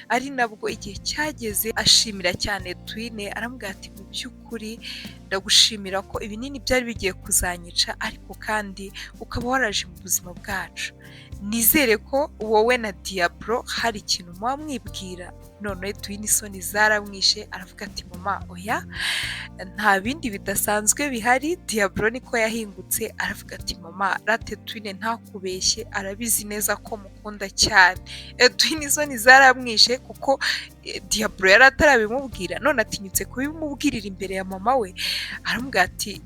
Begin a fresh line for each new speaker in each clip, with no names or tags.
ari nabwo igihe cyageze ashimira cyane Twine aramubwira ati mu by'ukuri ndagushimira ko ibinini byari bigiye kuzanyica ariko kandi ukaba waraje mu buzima bwacu, nizere ko wowe na Diablo hari ikintu muba mwibwira. None Twine isoni zaramwishe aravuga ati mama oya nta bindi bidasanzwe bihari. Diablo niko yahingutse aravuga ati mama rate Twine ntakubeshye arabizi neza ko mukunda cyane. Twine isoni zaramwishe kuko Diablo yari atarabimubwira, none atinyutse kubimubwirira imbere ya mama we. Aramubwira ati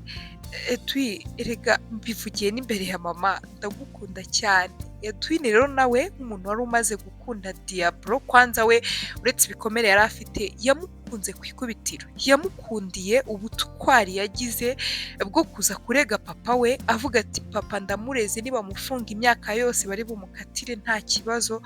Twi erega mbivugiye n'imbere ya mama ndagukunda cyane. Twine rero nawe nk'umuntu wari umaze gukunda Diablo, kwanza we uretse ibikomere yari afite yamukunze ku ikubitiro, yamukundiye ubutwari yagize bwo kuza kurega papa we avuga ati papa ndamureze nibamufunga imyaka yose bari bumukatire nta kibazo.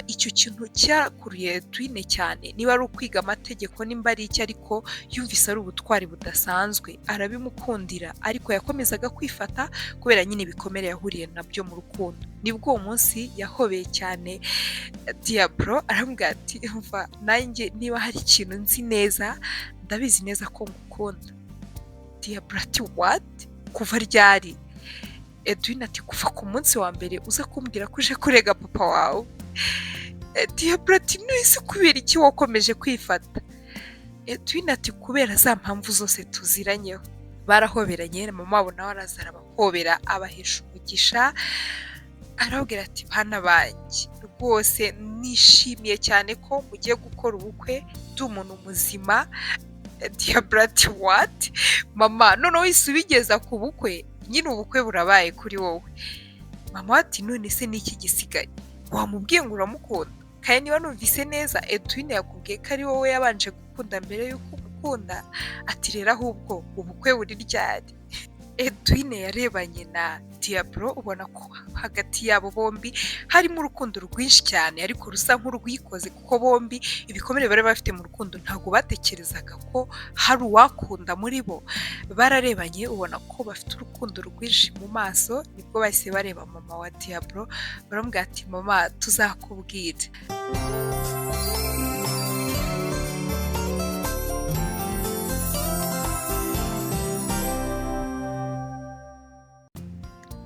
Icyo kintu cyakuruye Twine cyane, niba ari ukwiga amategeko nimba ari iki, ariko yumvise ari ubutwari budasanzwe arabimukundira, ariko yakomezaga kwifata kubera nyine ibikomere yahuriye nabyo mu rukundo. Nibwo uwo munsi yahobeye cyane Diablo aramubwira ati umva nanjye niba hari ikintu nzi neza ndabizi neza ko ngukunda. Diablo ati what? Kuva ryari? Twine ati kuva ku munsi wa mbere uza kumbwira ko uje kurega papa wawe. Diablo ati nise kubera iki wakomeje kwifata? Twine ati kubera za mpamvu zose tuziranyeho. Barahoberanye, mama wabo nawe araza arabahobera abahesha umugisha, arababwira ati bana banjye rwose nishimiye cyane ko mugiye gukora ubukwe ndi umuntu muzima. Diablo ati what? Mama none wese ubigeza ku bukwe, nyine ubukwe burabaye kuri wowe. Mama ati none se niki gisigaye? Wamubwiye ngo uramukunda? Kandi niba numvise neza Twine yakubwiye ko ari wowe yabanje gukunda mbere y'uko umukunda. Ati rero ahubwo ubukwe buri ryari? Twine yarebanye na Diablo ubona ko hagati yabo bombi harimo urukundo rwinshi cyane ariko rusa nk'urwikoze, kuko bombi ibikomere bari bafite mu rukundo ntabwo batekerezaga ko hari uwakunda muri bo. Bararebanye ubona ko bafite urukundo rwinshi mu maso, nibwo bahise bareba mama wa Diablo baramubwira ati mama tuzakubwira.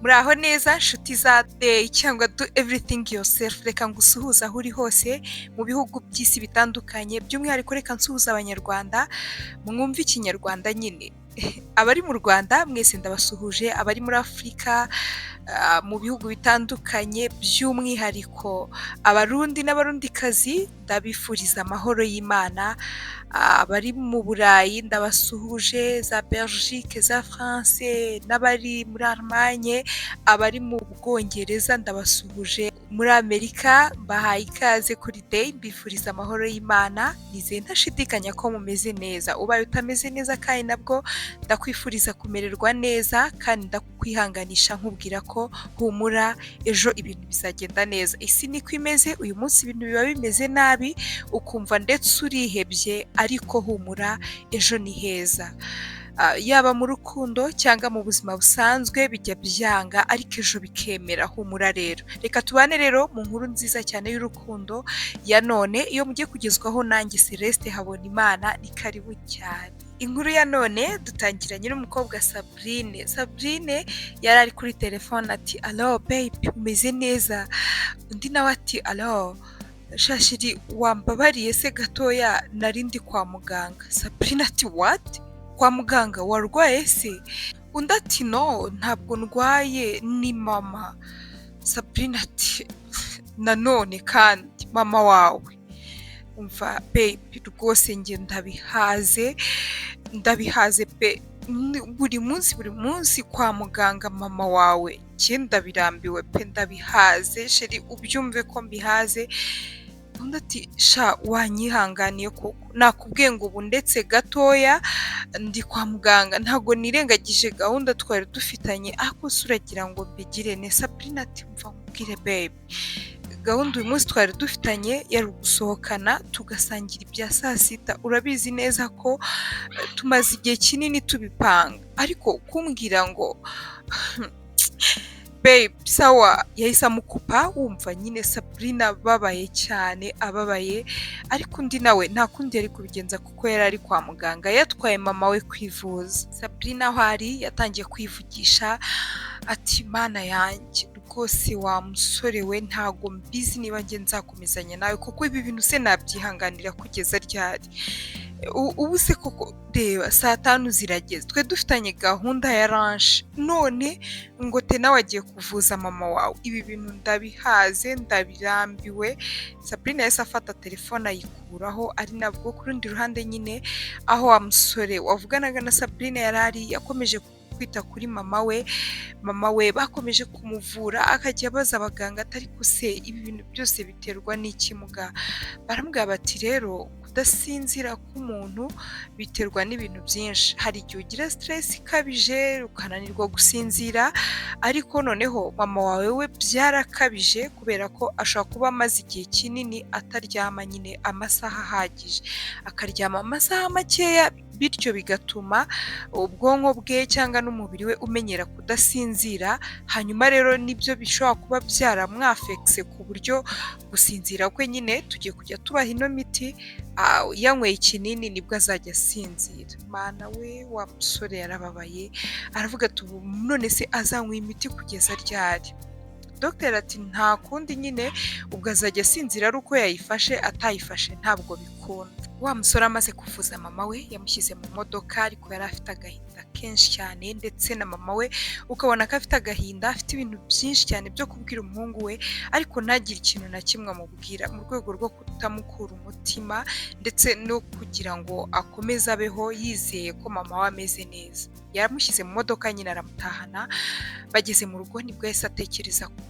Muraho neza nshuti za Day cyangwa do everything yourself, reka ngusuhuza aho uri hose mu bihugu by'isi bitandukanye, by'umwihariko reka nsuhuza abanyarwanda mwumva ikinyarwanda nyine. Abari mu Rwanda mwese ndabasuhuje, abari muri Afurika mu bihugu bitandukanye by'umwihariko abarundi n'abarundikazi ndabifuriza amahoro y'Imana. Abari mu Burayi ndabasuhuje, za Belgique, za France, n'abari muri Allemagne, abari mu Bwongereza ndabasuhuje, muri Amerika bahaye ikaze kuri Day, mbifuriza amahoro y'Imana. Nizeye ntashidikanya ko mumeze neza, ubaye utameze neza kandi nabwo ndakwifuriza kumererwa neza kandi ndakwihanganisha nkubwira ko humura ejo ibintu bizagenda neza. Isi niko imeze, uyu munsi ibintu biba bimeze nabi ukumva ndetse urihebye, ariko humura ejo ni heza. Yaba mu rukundo cyangwa mu buzima busanzwe bijya byanga ariko ejo bikemera, humura rero. Reka tubane rero mu nkuru nziza cyane y'urukundo ya none, iyo mugiye kugezwaho nanjye Celeste Habonimana, ni karibu cyane. Inkuru ya none dutangiranye n'umukobwa Sabrine. Sabrine yari ari kuri telefone ati allo babe umeze neza? Undi nawe ati allo shashiri wambabariye se gatoya nari ndi kwa muganga. Sabrine ati what? Kwa muganga warwaye se? Undi ati no ntabwo ndwaye ni mama. Sabrine ati nanone kandi mama wawe? Umva babe rwose njye ndabihaze pe, buri munsi kwa muganga mama wawe, njye ndabirambiwe pe, ndabihaze sheri ubyumve ko mbihaze. Undi ati sha wanyihanganiye koko, nakubwiye ngo ubu ndetse gatoya ndi kwa muganga, ntabwo nirengagije gahunda twari dufitanye, ariko se uragira ngo mbigire ne? Sabrine ati mva nkubwire babe, gahunda uyu munsi twari dufitanye yari gusohokana tugasangira ibya saa sita, urabizi neza ko tumaze igihe kinini tubipanga, ariko kumbwira ngo babe sawa, yahise amukupa. Wumva nyine Sabrina ababaye cyane, ababaye, ariko undi nawe nta kundi yari kubigenza kuko yari ari kwa muganga yatwaye mama we kwivuza. Sabrina aho ari yatangiye kwivugisha ati mana yanjye rwose wa musore we, ntago mbizi niba njye nzakomezanya nawe kuko ibi bintu se nabyihanganira kugeza ryari. Ubu se koko reba saa tanu zirageze, twe dufitanye gahunda ya ranche, none ngo te nawe agiye kuvuza mama wawe. Ibi bintu ndabihaze, ndabirambiwe. Sabrina yahise afata telefone ayikuraho, ari nabwo ku rundi ruhande nyine aho wa musore wavuganaga na Sabrina yari ari, yakomeje kwita kuri mama we bakomeje kumuvura, akajya abaza abaganga atari se ibi bintu byose biterwa n'iki muga. Baramubwira bati rero kudasinzira k'umuntu biterwa n'ibintu byinshi, hari igihe ugira stress ikabije ukananirwa gusinzira, ariko noneho mama wawe we byarakabije kubera ko ashobora kuba amaze igihe kinini ataryama nyine amasaha ahagije, akaryama amasaha makeya, bityo bigatuma ubwonko bwe cyangwa n'umubiri we umenyera kudasinzira. Hanyuma rero nibyo bishobora kuba byaramwafekise ku buryo gusinzira kwe nyine tugiye kujya tubaha ino miti, yanyweye ikinini nibwo azajya asinzira. Mana we, wa musore yarababaye, aravuga ati ubu none se azanywa imiti kugeza ryari? Dogiteri ati nta kundi nyine ubwo azajya asinzira ari uko yayifashe, atayifashe ntabwo bikunda. Wa musore amaze kuvuza mama we yamushyize mu modoka, ariko yari afite agahinda kenshi cyane, ndetse na mama we ukabona ko afite agahinda, afite ibintu byinshi cyane byo kubwira umuhungu we, ariko ntagire ikintu na kimwe amubwira, mu rwego rwo kutamukura umutima ndetse no kugira ngo akomeze abeho yizeye ko mama we ameze neza. Yaramushyize mu modoka nyine aramutahana. Bageze mu rugo nibwo yahise atekereza ku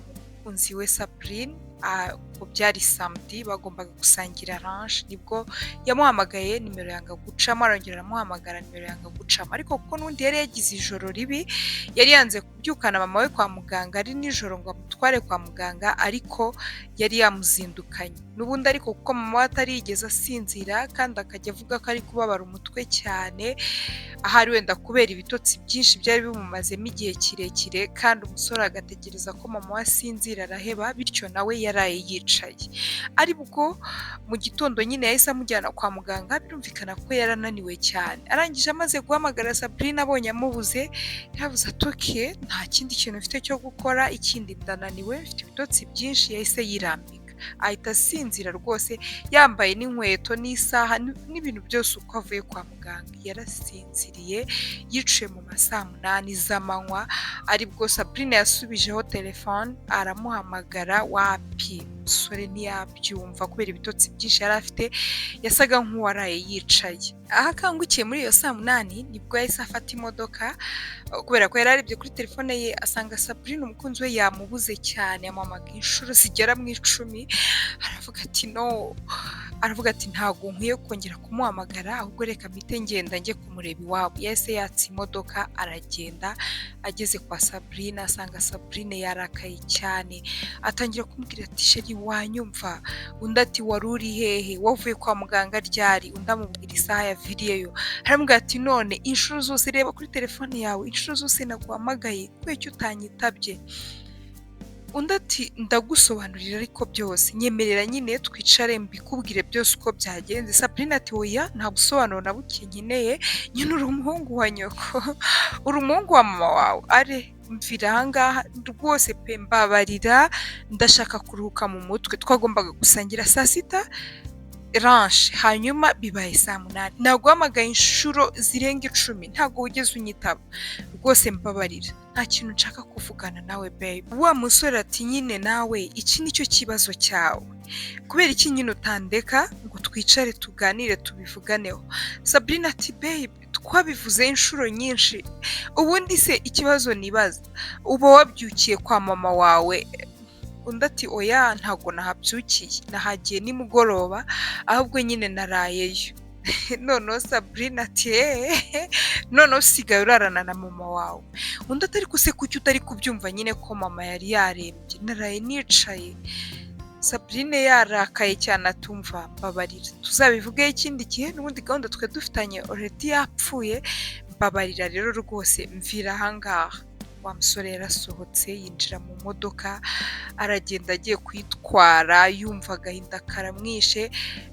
mukunzi we Sabrina, ko byari samedi bagombaga gusangira ranche, nibwo yamuhamagaye nimero yanga gucamo, arongera aramuhamagara nimero yanga gucamo, ariko kuko n'undi yari yagize ijoro ribi, yari yanze kubyukana mama we kwa muganga ari nijoro ngo amutware kwa muganga, ariko yari yamuzindukanye n'ubundi, ariko kuko mama we atari yigeze asinzira kandi akajya avuga ko ari kubabara umutwe cyane, ahari wenda kubera ibitotsi byinshi byari bimumazemo igihe kirekire, kandi umusore agategereza ko mama we asinzira araheba, bityo nawe yaraye yicaye. Ari bwo mu gitondo nyine yahise amujyana kwa muganga, birumvikana ko yarananiwe cyane. Arangije amaze guhamagara Sabrina abonye amubuze, yavuze ati okay, nta kindi kintu mfite cyo gukora, ikindi ndananiwe, mfite ibitotsi byinshi. Yahise yirambika ahita asinzira rwose, yambaye n'inkweto n'isaha n'ibintu byose uko avuye kwa muganga. Yarasinziriye yicaye mu masaa 8 z'amanywa, aribwo Sabrina yasubijeho telefone aramuhamagara, wapi umusore ntiyabyumva kubera ibitotsi byinshi yari afite, yasaga nk'uwaraye yicaye. Aho akangukiye muri iyo saa 8 nibwo yahise afata imodoka, kubera ko yari arebye kuri telefone ye asanga Sabrina umukunzi we yamubuze cyane, yamuhamagaye inshuro zigera mu 10. Aravuga ati no, aravuga ati ntabwo nkwiye kongera kumuhamagara, ahubwo reka mpite ngenda njye kumureba iwabo. Yahise yatsa imodoka aragenda, ageze kwa Sabrina asanga Sabrina yarakaye cyane, atangira kumubwira ati sheri wanyumva, undi ati wari uri hehe, wavuye kwa muganga ryari, undi amubwira isaha yaviriyeyo. Aramubwira ati none inshuro zose reba kuri telefone yawe, inshuro zose naguhamagaye kubera utanyitabye. Undi ati ndagusobanurira ariko byose, nyemerera nyine twicare mbikubwire byose uko byagenze. Sabrina ati oya, nta busobanuro na buke nkeneye, nyine uri umuhungu wa nyoko, uri umuhungu wa mama wawe, are mvira ahangaha rwose pe, mbabarira, ndashaka kuruhuka mu mutwe, twagombaga gusangira saa 6 ranche, hanyuma bibaye saa 8, naguhamagaye inshuro zirenga 10 ntabwo wigeze unyitaba, rwose mbabarira, nta kintu nshaka kuvugana nawe babe. Wa musore ati nyine nawe iki nicyo kibazo cyawe, kubera iki nyine utandeka ngo twicare tuganire tubivuganeho? Sabrina ati babe twabivuze inshuro nyinshi, ubundi se ikibazo nibaza uba wabyukiye kwa mama wawe? Undi ati oya ntabwo nahabyukiye, nahagiye nimugoroba, ahubwo nyine narayeyo. Noneho Sabrina ati noneho usigaye urarana na mama wawe? Undi ati ariko se kuki utari kubyumva nyine ko mama yari yarembye, naraye nicaye. Sabrina yarakaye cyane atumva, mbabarira tuzabivugeho ikindi gihe, n'ubundi gahunda twe dufitanye already yapfuye, mbabarira rero rwose mvira ahangaha. wa musore yarasohotse yinjira mu modoka aragenda agiye kuyitwara yumva agahinda karamwishe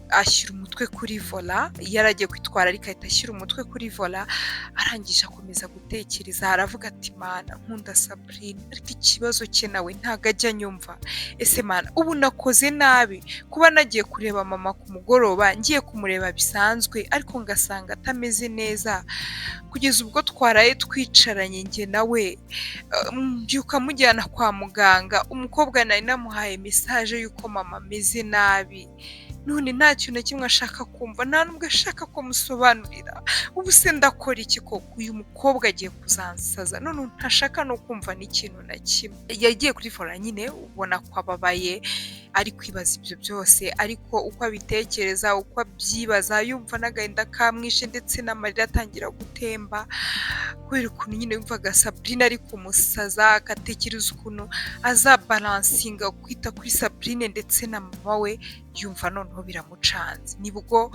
ashyira umutwe kuri vola yaragiye kwitwara ariko ahita ashyira umutwe kuri vola arangije akomeza gutekereza aravuga ati mana nkunda Sabrine ariko ikibazo cye nawe ntago ajya anyumva ese mana ubu nakoze nabi kuba nagiye kureba mama ku mugoroba ngiye kumureba bisanzwe ariko ngasanga atameze neza kugeza ubwo twaraye twicaranye njye nawe mbyuka mujyana kwa muganga umukobwa nari namuhaye message yuko mama ameze nabi none nta kintu na kimwe ashaka kumva nta nubwo ashaka ko musobanurira ubu se ndakora iki koko uyu mukobwa agiye kuzansaza none ntashaka no kumva n'ikintu na kimwe yagiye kuri fora nyine ubona ko ababaye ari kwibaza ibyo byose ariko uko abitekereza uko abyibaza yumva n'agahinda kamwishe ndetse n'amarira atangira gutemba kubera ukuntu nyine yumvaga Sabrine ari kumusaza agatekereza ukuntu azabalansinga kwita kuri Sabrine ndetse na mama we yumva noneho biramucanze nibwo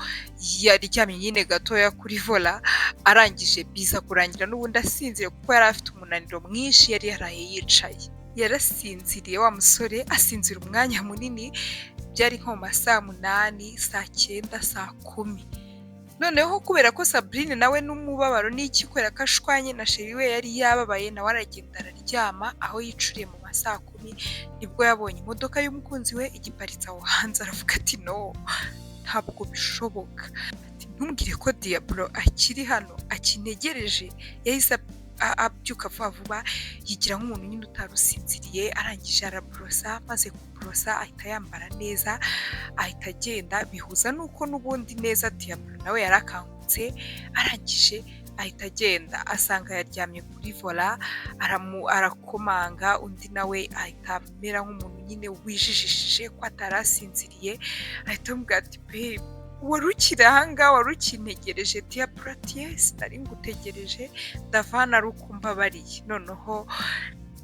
yaryamye nyine gatoya kuri vola arangije biza kurangira n'ubundi asinziriye kuko yari afite umunaniro mwinshi yari yaraye yicaye yarasinziriye wa musore asinzira umwanya munini byari nko mu ma saa 8 saa 9 saa 10 noneho kubera ko Sabrine nawe n'umubabaro n'iki kubera ko ashwanye na sheri we yari yababaye nawe aragenda araryama aho yicuriye mu ma saa 10 nibwo yabonye imodoka y'umukunzi we igiparitse aho hanze aravuga ati no ntabwo bishoboka ati ntumbwire ko Diablo akiri hano akinegereje yahise abyuka vuba yigira nk'umuntu nyine utarusinziriye arangije arabrosa maze kubrosa ahita yambara neza ahita agenda bihuza nuko n'ubundi neza Diablo nawe yarakangutse arangije ahita agenda asanga yaryamye kuri vola arakomanga undi nawe ahita amera nk'umuntu nyine wijijishije ko atarasinziriye ahita amubwira ati babe warukiri ahangaha warukintegereje Diablo ati yes nari ngutegereje ndavana ari ukumva bariye noneho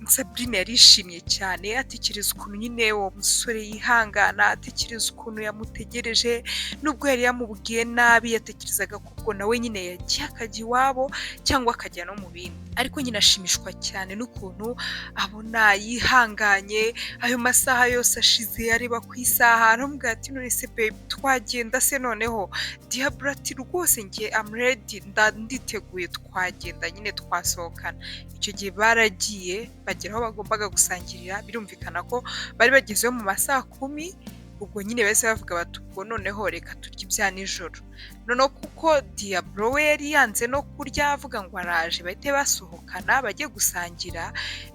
Sabrine yarishimye cyane atekereza ukuntu nyine uwo musore yihangana atekereza ukuntu yamutegereje nubwo yari yamubwiye nabi yatekerezaga ko ubwo nawe nyine yagiye akajya iwabo cyangwa akajya no mu bindi ariko nyine ashimishwa cyane n'ukuntu abona yihanganye ayo masaha yose ashize areba ku isaha aramubwira ati none se babe twagenda se noneho Diablo ati rwose njye am ready nditeguye twagenda nyine twasohokana icyo gihe baragiye bagera aho bagombaga gusangirira birumvikana ko bari bagezeho mu masaha 10 ubwo nyine bese bavuga bati ubwo noneho reka turya ibya nijoro noneho kuko Diablo we yari yanze no kurya avuga ngo araje bahite basohokana bajye gusangira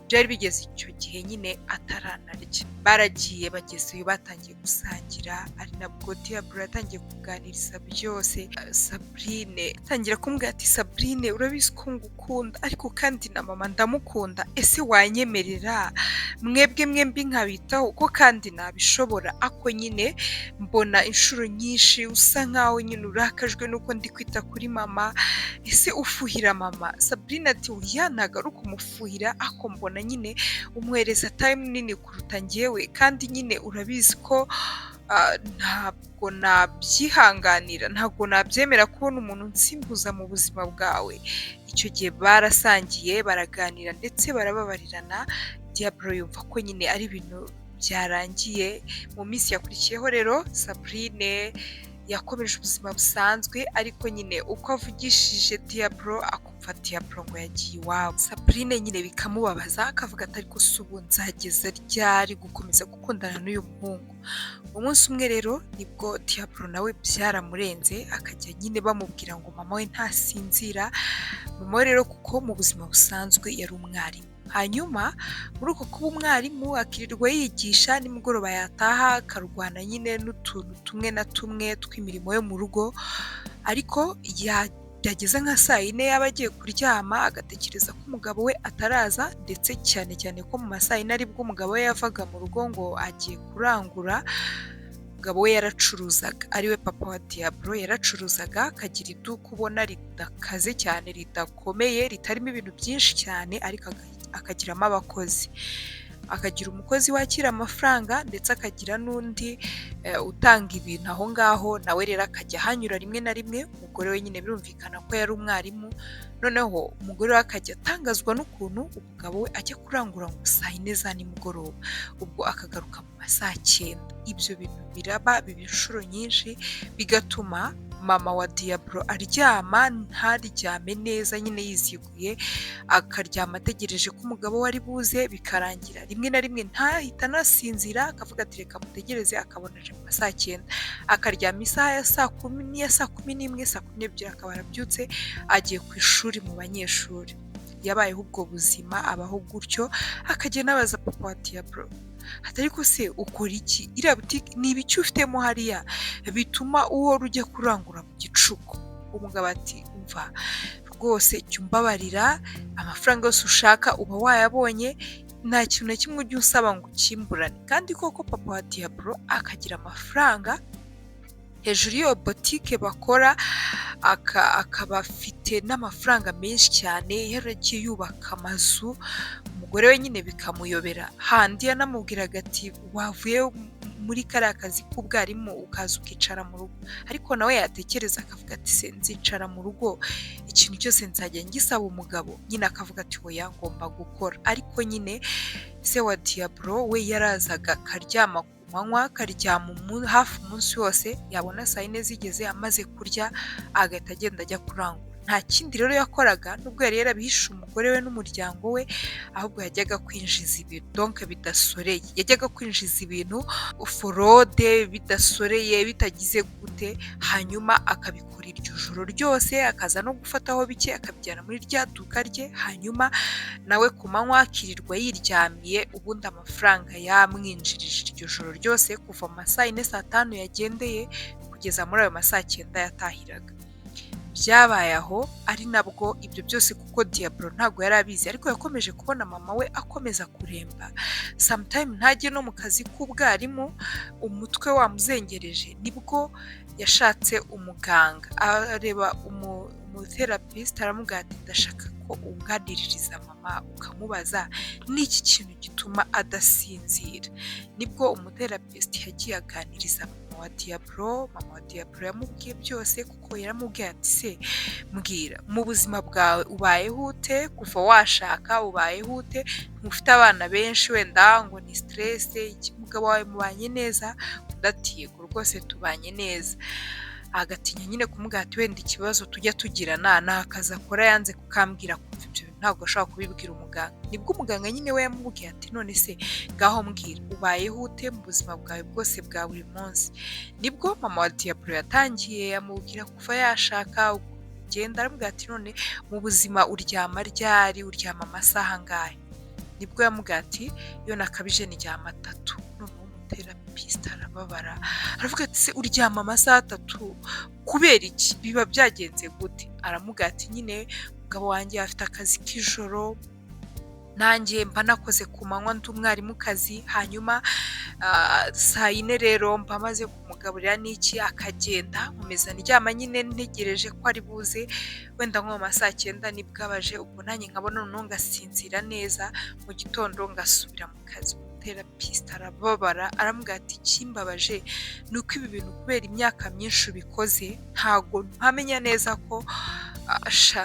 byari bigeze icyo gihe nyine ataranarya baragiye bagezeyo batangiye gusangira ari nabwo Diablo yatangiye kuganiriza byose Sabrine tangira kumbwira ati Sabrine urabizi ko ngukunda ariko kandi na mama ndamukunda ese wanyemerera mwebwe mwembi nkabitaho ko kandi nabishobora ako nyine mbona inshuro nyinshi usa nkaho nyine urakajwe nuko ndi kwita kuri mama ese ufuhira mama Sabrine ati oya ntago ari ukumufuhira ako mbona nyine umwereza time nini kuruta njyewe kandi nyine urabizi ko ntabwo nabyihanganira ntabwo nabyemera kubona umuntu nsimbuza mu buzima bwawe icyo gihe barasangiye baraganira ndetse barababarirana Diablo yumva ko nyine ari ibintu byarangiye mu minsi yakurikiyeho rero Sabrine yakomeje ubuzima busanzwe ariko nyine uko avugishije Diablo akumva Diablo ngo yagiye iwabo Sabrine nyine bikamubabaza akavuga ati ariko subu nzageza ryari gukomeza gukundana n'uyu muhungu umunsi umwe rero nibwo Diablo nawe byaramurenze akajya nyine bamubwira ngo mama we ntasinzira mama we rero kuko mu buzima busanzwe yari umwarimu hanyuma muri uko kuba umwarimu akirirwa yigisha nimugoroba yataha akarwana nyine n'utuntu tumwe na tumwe tw'imirimo yo mu rugo ariko yageze nka saa 4 yaba agiye kuryama agatekereza ko umugabo we ataraza ndetse cyane cyane ko mu masaa 4 aribwo umugabo we yavaga mu rugo ngo agiye kurangura umugabo we yaracuruzaga ariwe papa wa Diablo yaracuruzaga akagira iduka ubona ridakaze cyane ridakomeye ritarimo ibintu byinshi cyane ariko akagiramo abakozi akagira umukozi wakira amafaranga ndetse akagira n'undi utanga ibintu aho ngaho, nawe rero akajya ahanyura rimwe na rimwe. Umugore we nyine birumvikana ko yari umwarimu, noneho umugore we akajya atangazwa n'ukuntu umugabo we ajya kurangura ngo saa yine za nimugoroba, ubwo akagaruka mu ma saa cyenda. Ibyo bintu biba inshuro nyinshi, bigatuma mama wa Diablo aryama ntaryame neza, nyine yiziguye, akaryama ategereje ko umugabo we ari buze, bikarangira rimwe na rimwe ntahita anasinzira, akavuga ati reka mutegereze, akabona aje mu ma saa cyenda, akaryama isaha ya saa kumi n'iya saa kumi n'imwe, saa kumi n'ebyiri akaba arabyutse agiye ku ishuri mu banyeshuri. Yabayeho ubwo buzima, abaho gutyo, akajya anabaza papa wa Diablo ati ariko se ukora iki? Iriya butike ni ibiki ufitemo hariya bituma uhora ujya kurangura mu gicuku? Umugabo ati umva rwose jya umbabarira, amafaranga yose ushaka uba wayabonye, nta kintu na kimwe ujya usaba ngo ukimburane. Kandi koko papa wa Diablo akagira amafaranga, hejuru y'iyo botike bakora akaba afite n'amafaranga menshi cyane, yaragiye yubaka amazu. Umugore we nyine bikamuyobera, handi yanamubwiraga ati wavuye muri kariya kazi k'ubwarimu ukaza ukicara mu rugo, ariko nawe yatekereza akavuga ati se nzicara mu rugo, ikintu cyose nzajya ngisaba umugabo? Nyine akavuga ati oya ngomba gukora. Ariko nyine se wa Diablo we yarazaga akaryama ku manywa, akaryama hafi umunsi wose, yabona saa yine zigeze amaze kurya agahita agenda ajya kurangura. Nta kindi rero yakoraga, nubwo yari yarabihishe umugore we n'umuryango we, ahubwo yajyaga kwinjiza ibintu donc bidasoreye, yajyaga kwinjiza ibintu forode bidasoreye, bitagize gute, hanyuma akabikora iryo joro ryose, akaza no gufataho bike akabijyana muri rya duka rye, hanyuma nawe ku manywa akirirwa yiryamiye, ubundi amafaranga yamwinjirije iryo joro ryose kuva mu ma saa yine saa tanu yagendeye kugeza muri ayo ma saa cyenda yatahiraga. Byabaye aho ari nabwo ibyo byose, kuko Diablo ntabwo yari abizi, ariko yakomeje kubona mama we akomeza kuremba, sometime ntajye no mu kazi k'ubwarimu, umutwe wamuzengereje, nibwo yashatse umuganga, areba umutherapist, aramubwira ati ndashaka ko unganiririza mama ukamubaza n'iki kintu gituma adasinzira. Nibwo umutherapist yagiye aganiriza mama wa Diablo yamubwiye byose, kuko yaramubwiye ati se mbwira, mu buzima bwawe ubayeho ute? Kuva washaka ubayeho ute? Ntufite abana benshi wenda ngo ni stress, umugabo wawe mubanye neza? Ati yego rwose tubanye neza. Agatinya nyine kumubwira ati wenda ikibazo tujya tugirana ni akazi akora, yanze kukambwira, kumva ibyo ntabwo ashobora kubibwira umuganga. Nibwo umuganga nyine we yamubwiye ati none se ngaho mbwira ubayeho ute mu buzima bwawe bwose bwa buri munsi? Nibwo mama wa Diablo yatangiye amubwira kuva yashaka ugenda, aramubwira ati none mu buzima uryama ryari, uryama amasaha angahe? Nibwo yamubwira ati iyo nakabije ndyama 3. Noneho umutherapist arababara, aravuga ati se uryama amasaha 3 kubera iki? Biba byagenze gute? Aramubwira ati nyine umugabo wanjye afite akazi k'ijoro, nanjye mba nakoze ku manywa ndi umwarimukazi, hanyuma saa yine rero mba maze kumugaburira n'iki akagenda, nkomeza ndyama nyine ntegereje ko ari buze, wenda nko mu ma saa cyenda nibwo abaje, ubwo nanjye nkabona noneho ngasinzira neza, mu gitondo ngasubira mu kazi. Therapist arababara, aramubwira ati ikimbabaje ni uko ibi bintu kubera imyaka myinshi ubikoze, ntago mpamenya neza ko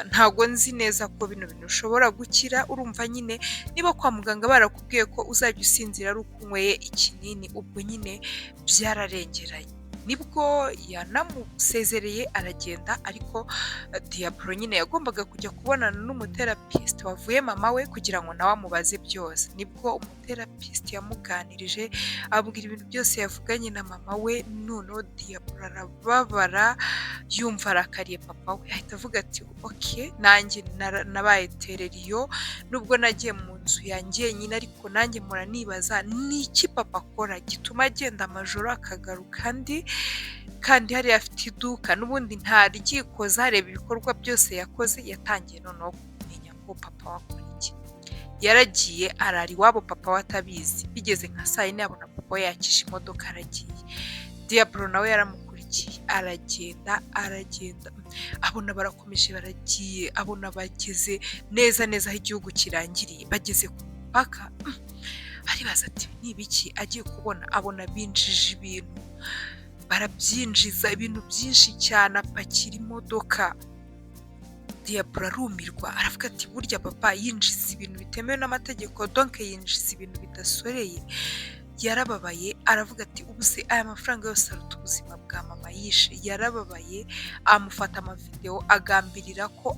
ntago nzi neza ko bino bintu ushobora gukira. Urumva nyine niba kwa muganga barakubwiye ko uzajya usinzira ari uko unyweye ikinini, ubwo nyine byararengeranye. Nibwo yanamusezereye aragenda, ariko Diablo nyine yagombaga kujya kubonana n'umutherapist wavuye mama we kugira ngo nawe amubaze byose. Nibwo umutherapist yamuganirije abwira ibintu byose yavuganye na mama we, noneho Diablo arababara, yumva arakariye papa we, ahita avuga ati okay nanjye nabaye tereriyo, nubwo nagiye mu nzu yanjye nyine, ariko nanjye muranibaza ni iki papa akora gituma agenda amajoro akagaruka, kandi hariya afite iduka, n'ubundi ntaryikoza, areba ibikorwa byose yakoze. Yatangiye noneho kumenya ko papa wakora iki. Yaragiye arara iwabo papa we atabizi, bigeze nka saa yine abona papa we yakishe imodoka aragiye. Diablo nawe yaramukurikiye, aragenda abona barakomeje baragiye, abona bageze neza aho igihugu kirangiriye, bageze ku mupaka, aribaza ati ni ibiki, agiye kubona abona binjije ibintu, barabyinjiza ibintu byinshi cyane, apakira imodoka. Diablo arumirwa aravuga ati burya papa yinjiza ibintu bitemewe n'amategeko, donc yinjiza ibintu bidasoreye. Yarababaye aravuga ati ubu se aya mafaranga yose aruta ubuzima bwa mama yishe. Yarababaye amufata amavideo agambirira ko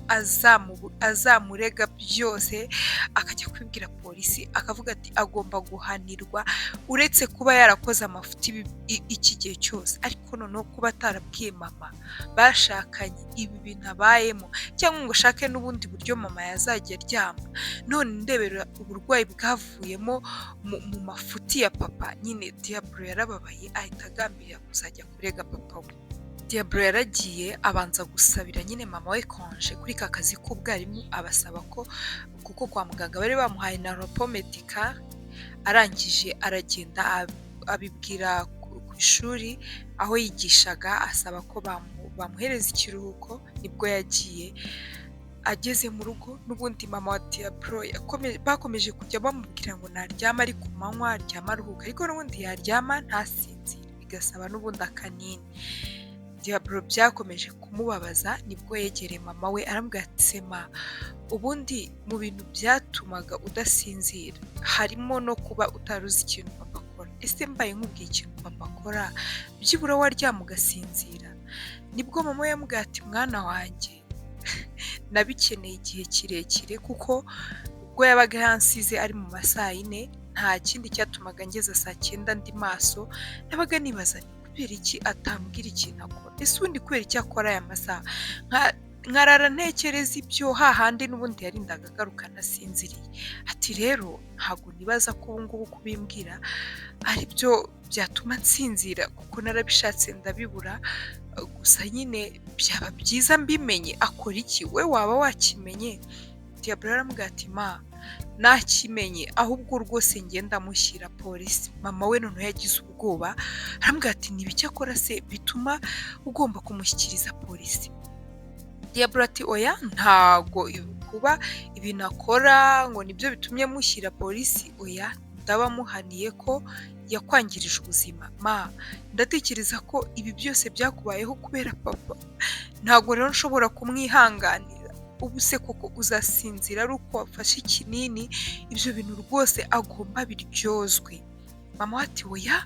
azamurega byose, akajya kubibwira polisi, akavuga ati agomba guhanirwa uretse kuba yarakoze amafuti iki gihe cyose, ariko noneho kuba atarabwiye mama bashakanye ibi bintu abayemo, cyangwa ngo ashake n'ubundi buryo mama yazajya aryama. None ndebera uburwayi bwavuyemo mu mafuti ya papa. Nyine Diablo yarababaye ahita agambirira kuzajya kurega papa we. Diablo yaragiye abanza gusabira nyine mama we konje kuri ka kazi k'ubwarimu, abasaba ko kuko kwa muganga bari bamuhaye na repos medical. Arangije aragenda abibwira ku ishuri aho yigishaga, asaba ko bamuhereza ikiruhuko. Nibwo yagiye. Ageze mu rugo n'ubundi mama wa Diablo bakomeje kujya bamubwira ngo naryama ari ku manywa, aryama aruhuka, ariko n'ubundi yaryama ntasinzire, bigasaba n'ubundi akanini. Diablo byakomeje kumubabaza. Nibwo yegereye mama we aramubwira ati sema, ubundi mu bintu byatumaga udasinzira harimo no kuba utaruzi ikintu papa akora. Ese mbaye nkubwiye ikintu papa akora byibura waryama ugasinzira? Nibwo mama we yamubwira ati mwana wanjye, nabikeneye igihe kirekire kuko ubwo yabaga yansize ari mu masaa 4 nta kindi cyatumaga ngeza saa 9 ndi maso. Nabaga nibaza kubera iki atambwira ikintu akora, ese ubundi kubera iki akora aya masaha? Nkarara ntekereza ibyo hahandi n'ubundi yarindaga agaruka nasinziriye. Ati rero ntabwo nibaza ko ubu ngubu kubimbwira ari byo byatuma nsinzira, kuko narabishatse ndabibura, gusa nyine byaba byiza mbimenye. Akora iki? We waba wakimenye? Diablo aramubwira ati ma, nakimenye ahubwo rwose ngenda mushyira polisi. Mama we noneho yagize ubwoba aramubwira ati nibiki akora se bituma ugomba kumushyikiriza polisi? Diablo ati oya, ntago kuba ibintu akora ngo nibyo bitumye mushyira polisi, oya, ndabamuhaniye ko yakwangirije ubuzima. Ma, ndatekereza ko ibi byose byakubayeho kubera papa, ntago rero nshobora kumwihanganira. Ubu se koko uzasinzira ari uko wafashe ikinini? Ibyo bintu rwose agomba biryozwe. Mama ati oya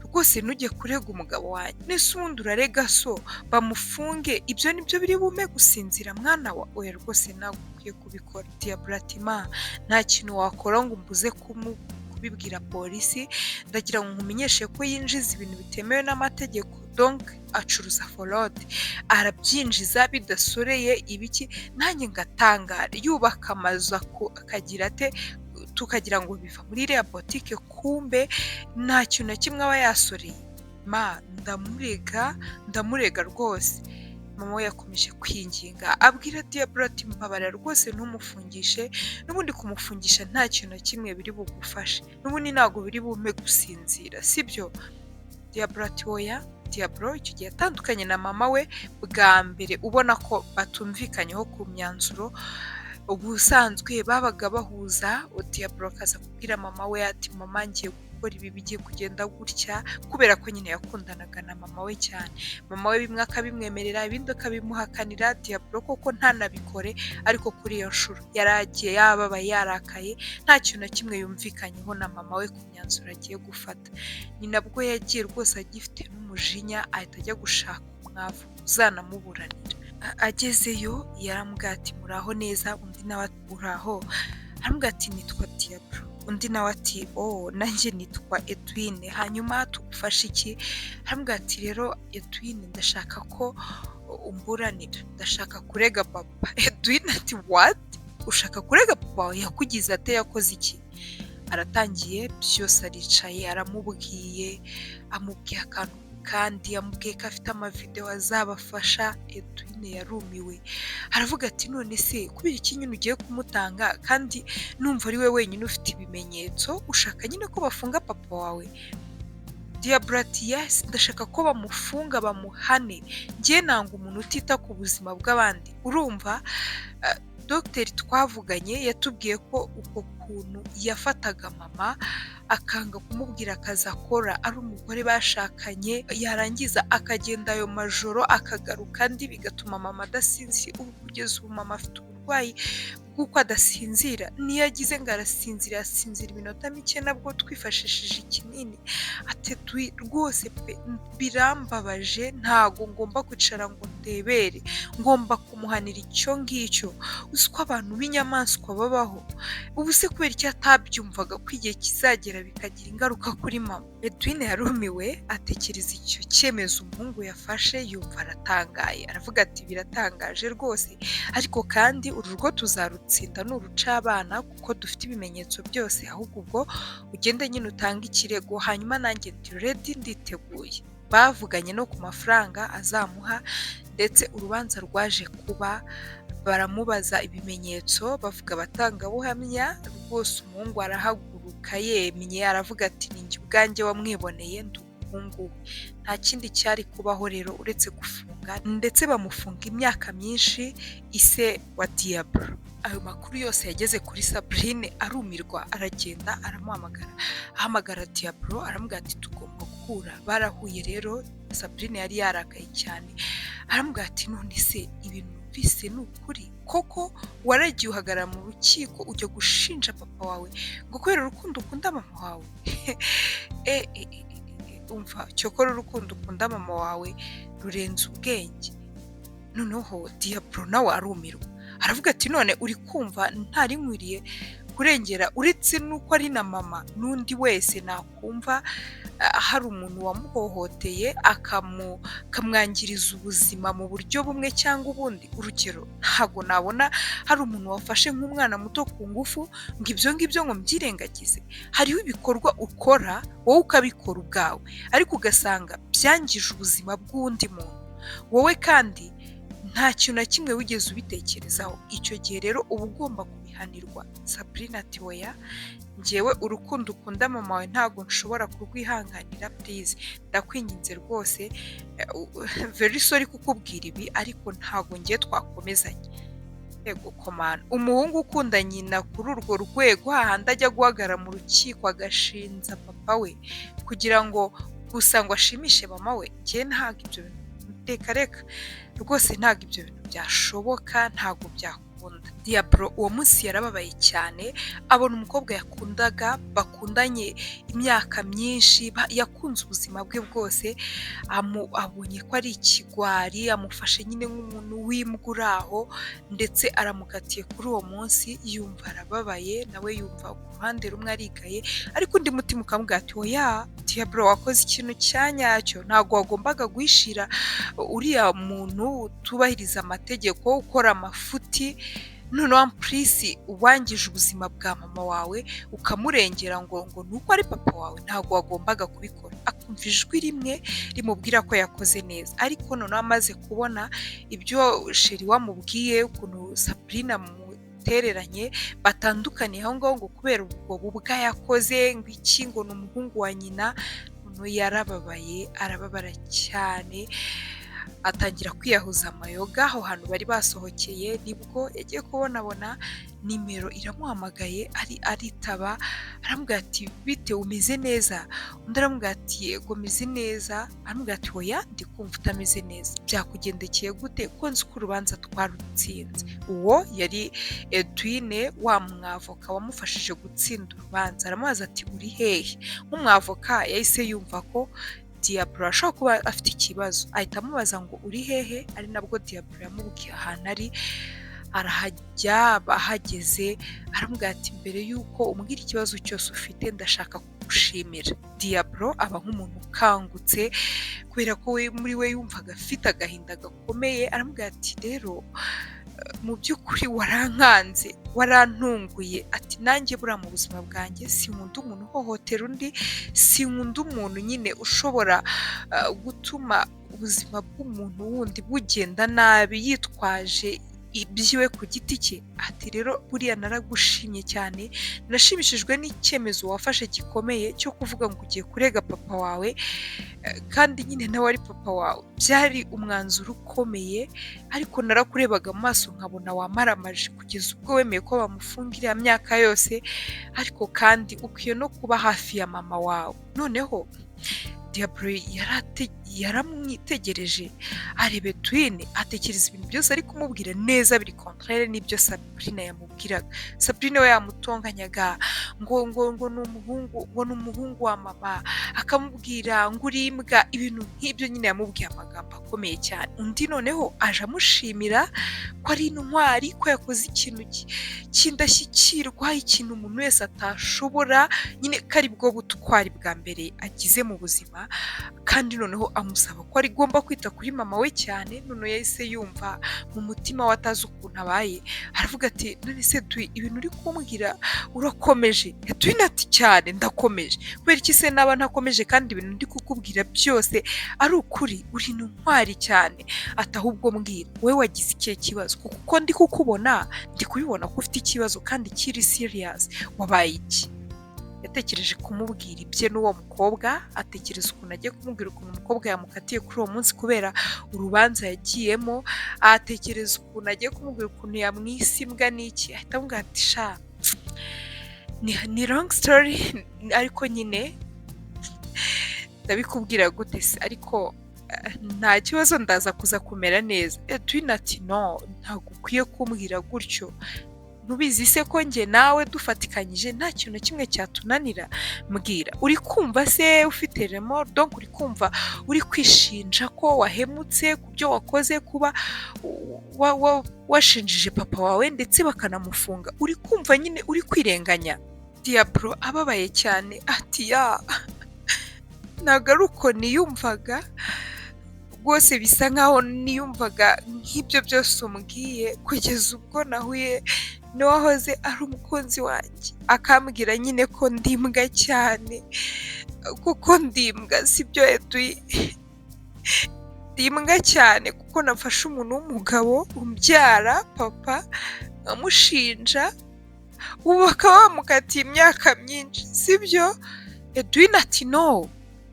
rwose ntujye kurega umugabo wanjye, nese ubundi urarega so bamufunge, ibyo nibyo biri bume gusinzira mwana wa? Oya rwose ntabwo ukwiye kubikora. Diablo ati ma, nta kintu wakora ngo umbuze kubibwira polisi, ndagira ngo nkumenyeshe ko yinjiza ibintu bitemewe n'amategeko, donc acuruza forode, arabyinjiza bidasoreye ibiki. Nanjye ngatangara, yubaka amazu akagira ate, tukagira ngo biva muri iriya botike, kumbe nta kintu na kimwe aba yasoreye. Ma, ndamurega rwose. Mama we yakomeje kwinginga abwira Diablo ati mbabarira rwose ntumufungishe, n'ubundi kumufungisha nta kintu na kimwe biri bugufashe, n'ubundi ntabwo biri bume gusinzira, sibyo? Diablo ati oya. Diablo icyo gihe yatandukanye na mama we bwa mbere, ubona ko batumvikanyeho ku myanzuro. Ubusanzwe babaga bahuza, Diablo akaza kubwira mama we ati mama ngiye gukora ibi bigiye kugenda gutya, kubera ko nyine yakundanaga na mama we cyane. Mama we bimwe akabimwemerera, ibindi akabimuhakanira. Diablo koko ntanabikore, ariko kuri iyo nshuro yaragiye yababaye yarakaye, nta kintu na kimwe yumvikanyeho na mama we ku myanzuro agiye gufata. Ni nabwo yagiye rwose agifite n'umujinya, ahita ajya gushaka umwavu uzanamuburanira. Agezeyo yaramubwira ati muraho neza? Undi nawe uraho? Aramubwira ati nitwa Diablo. Undi nawe ati oh, nanjye nitwa Edwine, hanyuma tugufashe iki? Aramubwira ati rero Edwine, ndashaka ko umburanira, ndashaka kurega papa. Edwine ati what? Ushaka kurega papa? Yakugize ate? Yakoze iki? Aratangiye byose, aricaye aramubwiye, amubwiye akantu kandi yamubwiye ko afite amavideo azabafasha. Edwine yarumiwe aravuga ati none se kubera iki nyine ugiye kumutanga kandi numva ari we wenyine ufite ibimenyetso, ushaka nyine ko bafunga papa wawe? Diablo ati yes, ndashaka ko bamufunga bamuhane, njye nanga umuntu utita ku buzima bw'abandi. Urumva dogiteri twavuganye yatubwiye ko uko kuntu yafataga mama akanga kumubwira akazi akora ari umugore bashakanye, yarangiza akagenda ayo majoro akagaruka andi bigatuma mama adasinzira. Ubu kugeza ubu mama afite uburwayi bw'uko adasinzira, niyo agize ngo arasinzira yasinzira iminota mike nabwo twifashishije ikinini. Ati rwose pe birambabaje, ntago ngomba kwicara ngo ndebere, ngomba kumuhanira icyo ngicyo. Uzi ko abantu b'inyamaswa babaho? Ubu se kubera icyo atabyumvaga ko igihe kizagera bikagira ingaruka kuri mama? Edwin yarumiwe atekereza icyo cyemezo umuhungu yafashe, yumva aratangaye, aravuga ati biratangaje rwose, ariko kandi uru rugo tuzarutsinda nuruca abana kuko dufite ibimenyetso byose, ahubwo ubwo ugende nyine utanga ikirego hanyuma nanjye ndi ready, nditeguye. Bavuganye no ku mafaranga azamuha, ndetse urubanza rwaje kuba, baramubaza ibimenyetso bavuga abatangabuhamya, rwose umuhungu arahaguruka yemye aravuga ati ni njye ubwanjye wamwiboneye, ndi umuhungu we. Nta kindi cyari kubaho rero uretse gufunga, ndetse bamufunga imyaka myinshi. Ise wa Diablo, ayo makuru yose yageze kuri Sabrine, arumirwa aragenda aramuhamagara, ahamagara Diablo aramubwira ati tugomba guhura. Barahuye rero, Sabrine yari yarakaye cyane, aramubwira ati none se ibintu numvise ni ukuri koko? Waragiye uhagarara mu rukiko ujya gushinja papa wawe ngo kubera urukundo ukunda mama wawe? Umva, cyokora urukundo ukunda mama wawe rurenze ubwenge. Noneho Diablo nawe arumirwa, aravuga ati none uri kumva ntari nkwiriye kurengera, uretse nuko ari na mama, n'undi wese nakumva hari umuntu wamuhohoteye akamwangiriza ubuzima mu buryo bumwe cyangwa ubundi. Urugero, ntabwo nabona hari umuntu wafashe nk'umwana muto ku ngufu ngo ibyo ngibyo ngo mbyirengagize. Hariho ibikorwa ukora wowe ukabikora ubwawe, ariko ugasanga byangije ubuzima bw'undi muntu, wowe kandi nta kintu na kimwe wigeze ubitekerezaho. Icyo gihe rero uba ugomba kubihanirwa. Sabrine ati oya, njyewe urukundo ukunda mama wawe ntabwo nshobora kurwihanganira, please ndakwinginze rwose, very sorry kukubwira ibi, ariko ntabwo ngiye twakomezanya. Yego komana, umuhungu ukunda nyina kuri urwo rwego, hahandi ajya guhagarara mu rukiko agashinza papa we kugira ngo gusa ngo ashimishe mama we, njye ntabwo ibyo bintu, reka rwose ntabwo ibyo bintu byashoboka, ntabwo byakunda. Diablo uwo munsi yarababaye cyane, abona umukobwa yakundaga, bakundanye imyaka myinshi, yakunze ubuzima bwe bwose, abonye ko ari ikigwari, amufashe nyine nk'umuntu w'imbwa uri aho, ndetse aramukatiye kuri uwo munsi. Yumva arababaye, nawe yumva ku ruhande rumwe arigaye, ariko undi mutima ukamubwira ati oya Diablo, wakoze ikintu cya nyacyo, ntabwo wagombaga guhishira uriya muntu utubahiriza amategeko, ukora amafuti, noneho ampurisi wangije ubuzima bwa mama wawe ukamurengera ngo nuko ari papa wawe. Ntabwo wagombaga kubikora. Akumva ijwi rimwe rimubwira ko yakoze neza, ariko noneho amaze kubona ibyo sheri wamubwiye, ukuntu Sabrina mutereranye batandukaniye aho ngaho ngo kubera ubwo bubwa yakoze ngo iki, ngo ni umuhungu wa nyina, noneho yarababaye, arababara cyane, atangira kwiyahuza amayoga. Aho hantu bari basohokeye nibwo yagiye kubonabona nimero iramuhamagaye, aritaba, aramubwira ati bite umeze neza? Undi aramubwira ati yego meze neza. Aramubwira ati oya ndi kumva utameze neza, byakugendekeye gute ko nzi ko urubanza twarutsinze? Uwo yari Edwin, wa mwavoka wamufashije gutsinda urubanza. Aramubaza ati uri hehe? Nk'umwavoka yahise yumva ko Diablo ashobora kuba afite ikibazo, ahita amubaza ngo uri hehe, ari nabwo Diablo yamubwiye ahantu ari. Arahajya, bahageze aramubwira ati mbere y'uko umbwira ikibazo cyose ufite ndashaka kugushimira. Diablo aba nk'umuntu ukangutse kubera ko we muri we yumvaga afite agahinda gakomeye. Aramubwira ati rero mu by'ukuri warankanze, warantunguye, ati nanjye buriya mu buzima bwanjye sinkunda umuntu uhohotera undi, sinkunda umuntu nyine ushobora gutuma ubuzima bw'umuntu wundi bugenda nabi yitwaje ibyiwe ku giti cye, ati rero buriya naragushimye cyane, nashimishijwe n'icyemezo wafashe gikomeye cyo kuvuga ngo ugiye kurega papa wawe, kandi nyine nawe ari papa wawe, byari umwanzuro ukomeye, ariko narakurebaga mu maso nkabona wamaramaje kugeza ubwo wemeye ko bamufunga iriya myaka yose, ariko kandi ukwiye no kuba hafi ya mama wawe. Noneho Diablo yaramwitegereje, areba Edwin, atekereza ibintu byose ari kumubwira neza biri contraire n'ibyo Sabrina yamubwiraga. Sabrina we yamutonganyaga ngo ni umuhungu wa mama, akamubwira ngo uri imbwa, ibintu nk'ibyo nyine yamubwiye amagambo akomeye cyane. Undi noneho aje amushimira ko ari intwari, ko yakoze ikintu cy'indashyikirwa, ikintu umuntu wese atashobora, nyine ko ari bwo butwari bwa mbere agize mu buzima, kandi noneho amusaba ko ari agomba kwita kuri mama we cyane. Noneho yahise yumva mu mutima we atazi ukuntu abaye, aravuga ati none se ibintu uri kumbwira urakomeje? Edwin ati cyane ndakomeje. Kubera iki se naba ntakomeje kandi ibintu ndi kukubwira byose ari ukuri? Uri intwari cyane. Ati ahubwo mbwira wowe wagize ikihe kibazo, kuko ndi kukubona, ndi kubibona ko ufite ikibazo kandi kiri serious. Wabaye iki? Yatekereje kumubwira ibye n'uwo mukobwa, atekereza ukuntu agiye kumubwira ukuntu umukobwa yamukatiye kuri uwo munsi kubera urubanza yagiyemo, atekereza ukuntu agiye kumubwira ukuntu yamwise imbwa n'iki, ahita amubwira ati sha ni long story, ariko nyine ndabikubwira gute se, ariko nta kibazo ndaza kuza kumera neza. Edwin ati no, ntabwo ukwiye kumbwira gutyo, ntubizi se ko njye nawe dufatikanyije nta kintu na kimwe cyatunanira? Mbwira, uri kumva se ufite remords? Donc uri kumva uri kwishinja ko wahemutse ku byo wakoze, kuba washinjije papa wawe ndetse bakanamufunga? Uri kumva nyine uri kwirenganya? Diablo ababaye cyane ati ya ntabwo ari uko niyumvaga rwose, bisa nkaho niyumvaga nk'ibyo byose umbwiye, kugeza ubwo nahuye n'uwahoze ari umukunzi wanjye akambwira nyine ko ndi imbwa cyane, kuko ndi imbwa. Sibyo Edwin, ndi imbwa cyane kuko nafashe umuntu w'umugabo umbyara papa nkamushinja, ubu bakaba bamukatiye imyaka myinshi. Sibyo? Edwin ati no,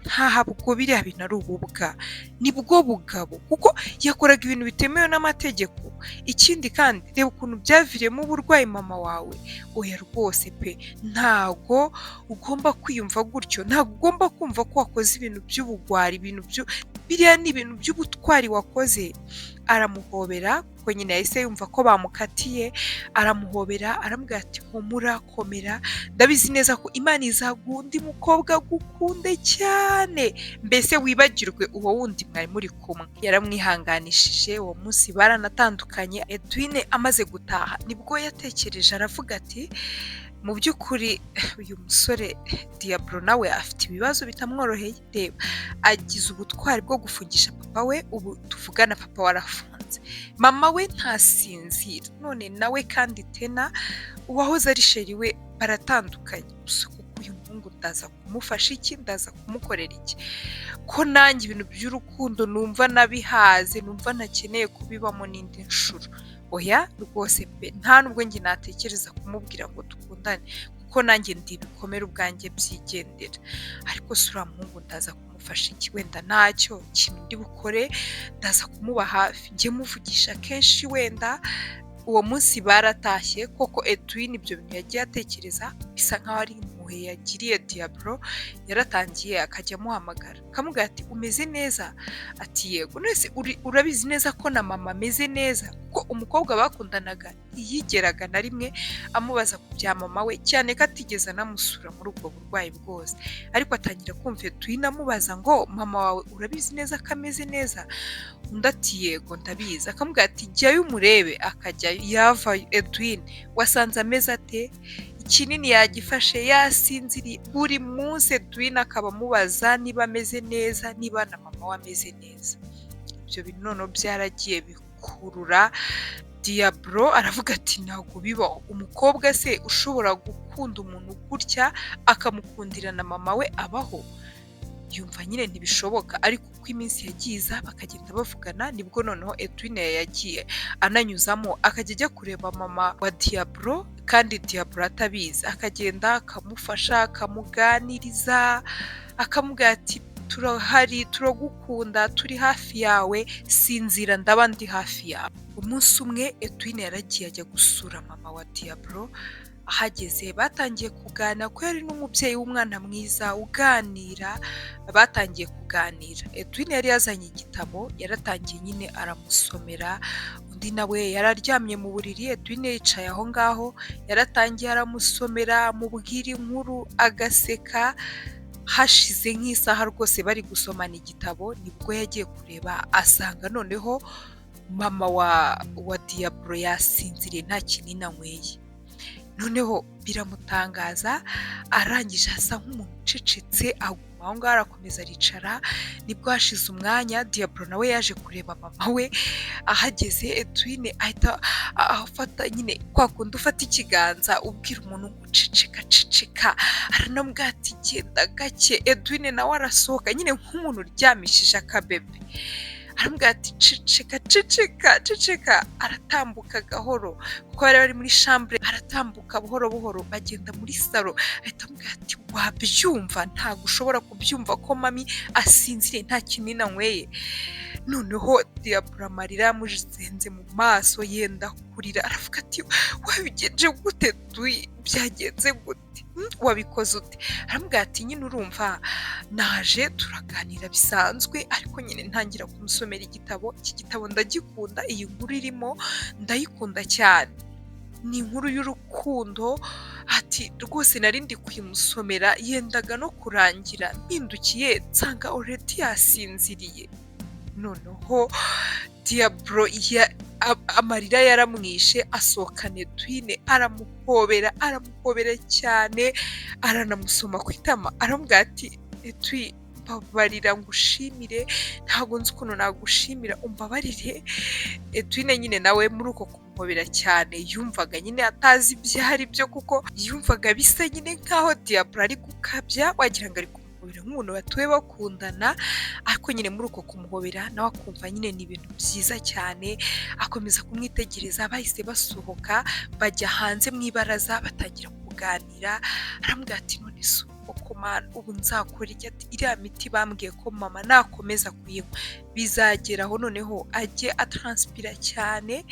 ntabwo biriya bintu ari ububwa, nibwo bugabo, kuko yakoraga ibintu bitemewe n'amategeko. Ikindi kandi reba ukuntu byaviriyemo uburwayi mama wawe. Oya rwose pe, ntabwo ugomba kwiyumva gutyo, ntabwo ugomba kumva ko wakoze ibintu by'ubugwari, biriya ni ibintu by'ubutwari wakoze. Aramuhobera kuko nyine yahise yumva ko bamukatiye, aramuhobera aramubwira ati humura, komera, ndabizi neza ko Imana izaguha undi mukobwa agukunde cyane, mbese wibagirwe uwo wundi mwari muri kumwe. Yaramwihanganishije, uwo munsi baranatandukanye. Edwin amaze gutaha nibwo yatekereje, aravuga ati mu by'ukuri uyu musore Diablo nawe afite ibibazo bitamworoheye. Reba, agize ubutwari bwo gufungisha papa we, ubu tuvugana papa warafunze, mama we ntasinzira, none nawe kandi tena uwahoze ari sheri we baratandukanye. Gusa kuko uyu muhungu ndaza kumufasha iki, ndaza kumukorera iki? Ko nanjye ibintu by'urukundo numva nabihaze, numva ntakeneye kubibamo n'indi nshuro. Oya rwose pe, nta nubwo njye natekereza kumubwira ngo dukundane, kuko nanjye ndi ibikomere ubwanjye byigendera. Ariko se uriya muhungu ndaza kumufasha iki? Wenda ntacyo kintu ndi bukore, ndaza kumuba hafi, njye muvugisha kenshi. Wenda uwo munsi baratashye koko, Edwin ibyo bintu yagiye atekereza bisa nkaho ari impuhwe yagiriye Diablo. Yaratangiye akajya amuhamagara akamubwira ati umeze neza? Ati yego. Nese urabizi neza ko na mama ameze neza? Kuko umukobwa bakundanaga ntiyigeraga na rimwe amubaza ku bya mama we, cyane ko atigeze anamusura muri ubwo burwayi bwose. Ariko atangira kumva Edwin amubaza ngo mama wawe urabizi neza ko ameze neza? Undi ati yego ndabizi. Akamubwira ati jyayo umurebe. Akajyayo. Yava Edwin, wasanze ameze ate? Ikinini yagifashe, yasinziriye. Buri munsi Edwin akaba amubaza niba ameze neza, niba na mama we ameze neza. Ibyo bintu noneho byaragiye bikurura Diablo. Aravuga ati ntabwo bibaho, umukobwa se ushobora gukunda umuntu gutya akamukundira na mama we abaho? yumva nyine ntibishoboka, ariko uko iminsi yagiye iza bakagenda bavugana nibwo noneho Edwin yagiye ananyuzamo akajya ajya kureba mama wa Diablo kandi Diablo atabizi, akagenda akamufasha akamuganiriza akamubwira ati turahari turagukunda turi hafi yawe sinzira ndaba ndi hafi yawe. Umunsi umwe Edwin yaragiye ajya gusura mama wa Diablo, ahageze batangiye kuganira ko yari n'umubyeyi w'umwana mwiza uganira, batangiye kuganira. Edwin yari yazanye igitabo yaratangiye nyine aramusomera, undi nawe yararyamye mu buriri, Edwin yicaye aho ngaho yaratangiye aramusomera amubwira inkuru agaseka. Hashize nk'isaha rwose bari gusomana igitabo nibwo yagiye kureba asanga noneho mama wa Diablo yasinziriye nta kinini anyweye. Noneho biramutangaza, arangije asa nk'umuntu ucecetse aguma aho ngaho arakomeza aricara. Nibwo hashize umwanya Diablo nawe yaje kureba mama we, ahageze Edwin ahita afata nyine kwa kundi ufata ikiganza ubwira umuntu ngo ceceka ceceka, aranamubwira ati genda gake. Edwin nawe arasohoka nyine nk'umuntu uryamishije akabebe, aramubwira ati ceceka ceceka ceceka, aratambuka gahoro kuko bari bari muri chambre, aratambuka buhoro buhoro bagenda muri salo, ahita amubwira ati wabyumva ntabwo ushobora kubyumva ko mami asinziriye nta kinini anyweye. Noneho Diablo amarira yamuzenze mu maso yenda kurira, aravuga ati wabigenje gute byagenze gute wabikoze ute? Aramubwira ati nyine urumva naje turaganira bisanzwe, ariko nyine ntangira kumusomera igitabo, iki gitabo ndagikunda, iyi nkuru irimo ndayikunda cyane, ni inkuru y'urukundo. Ati rwose nari ndi kuyimusomera yendaga no kurangira, mpindukiye nsanga already yasinziriye. Noneho Diablo amarira yaramwishe, asohokana Edwin aramuhobera cyane, aranamusoma ku itama, aramubwira ati Edwin mbabarira ngushimire, ntabwo nzi ukuntu nagushimira umbabarire. Edwin nyine nawe muri uko kumuhobera cyane yumvaga nyine atazi ibyo ari byo, kuko yumvaga bisa nyine nk'aho Diablo ari gukabya, wagira ngo ari kumuhobera nk'umuntu batuwe bakundana, ariko nyine muri uko kumuhobera nawe akumva nyine ni ibintu byiza cyane. Akomeza kumwitegereza, bahise basohoka bajya hanze mu ibaraza batangira kuganira. Aramubwira ati none se uko mana ubu nzakora iki? Ati iriya miti bambwiye ko mama nakomeza kuyinywa bizageraho noneho ajye atranspira cyane,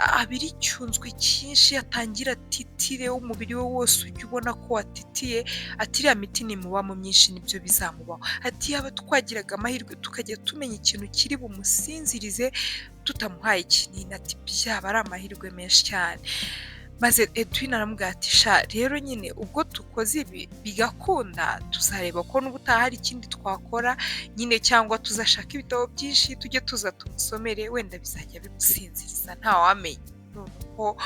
abiri icyunzwe cyinshi, atangira titire umubiri we wose ujya ubona ko watitiye. Ati iriya miti nimubamo myinshi nibyo bizamubaho. Ati yaba twagiraga amahirwe tukajya tumenya ikintu kiri bumusinzirize tutamuhaye ikinini, ati byaba ari amahirwe menshi cyane. Maze Edwin aramubwira ati sha rero nyine ubwo tukoze ibi bigakunda tuzareba ko n'ubutaha hari ikindi twakora nyine, cyangwa tuzashaka ibitabo byinshi tujye tuza tumusomere, wenda bizajya bimusinziriza ntawamenya. Noneho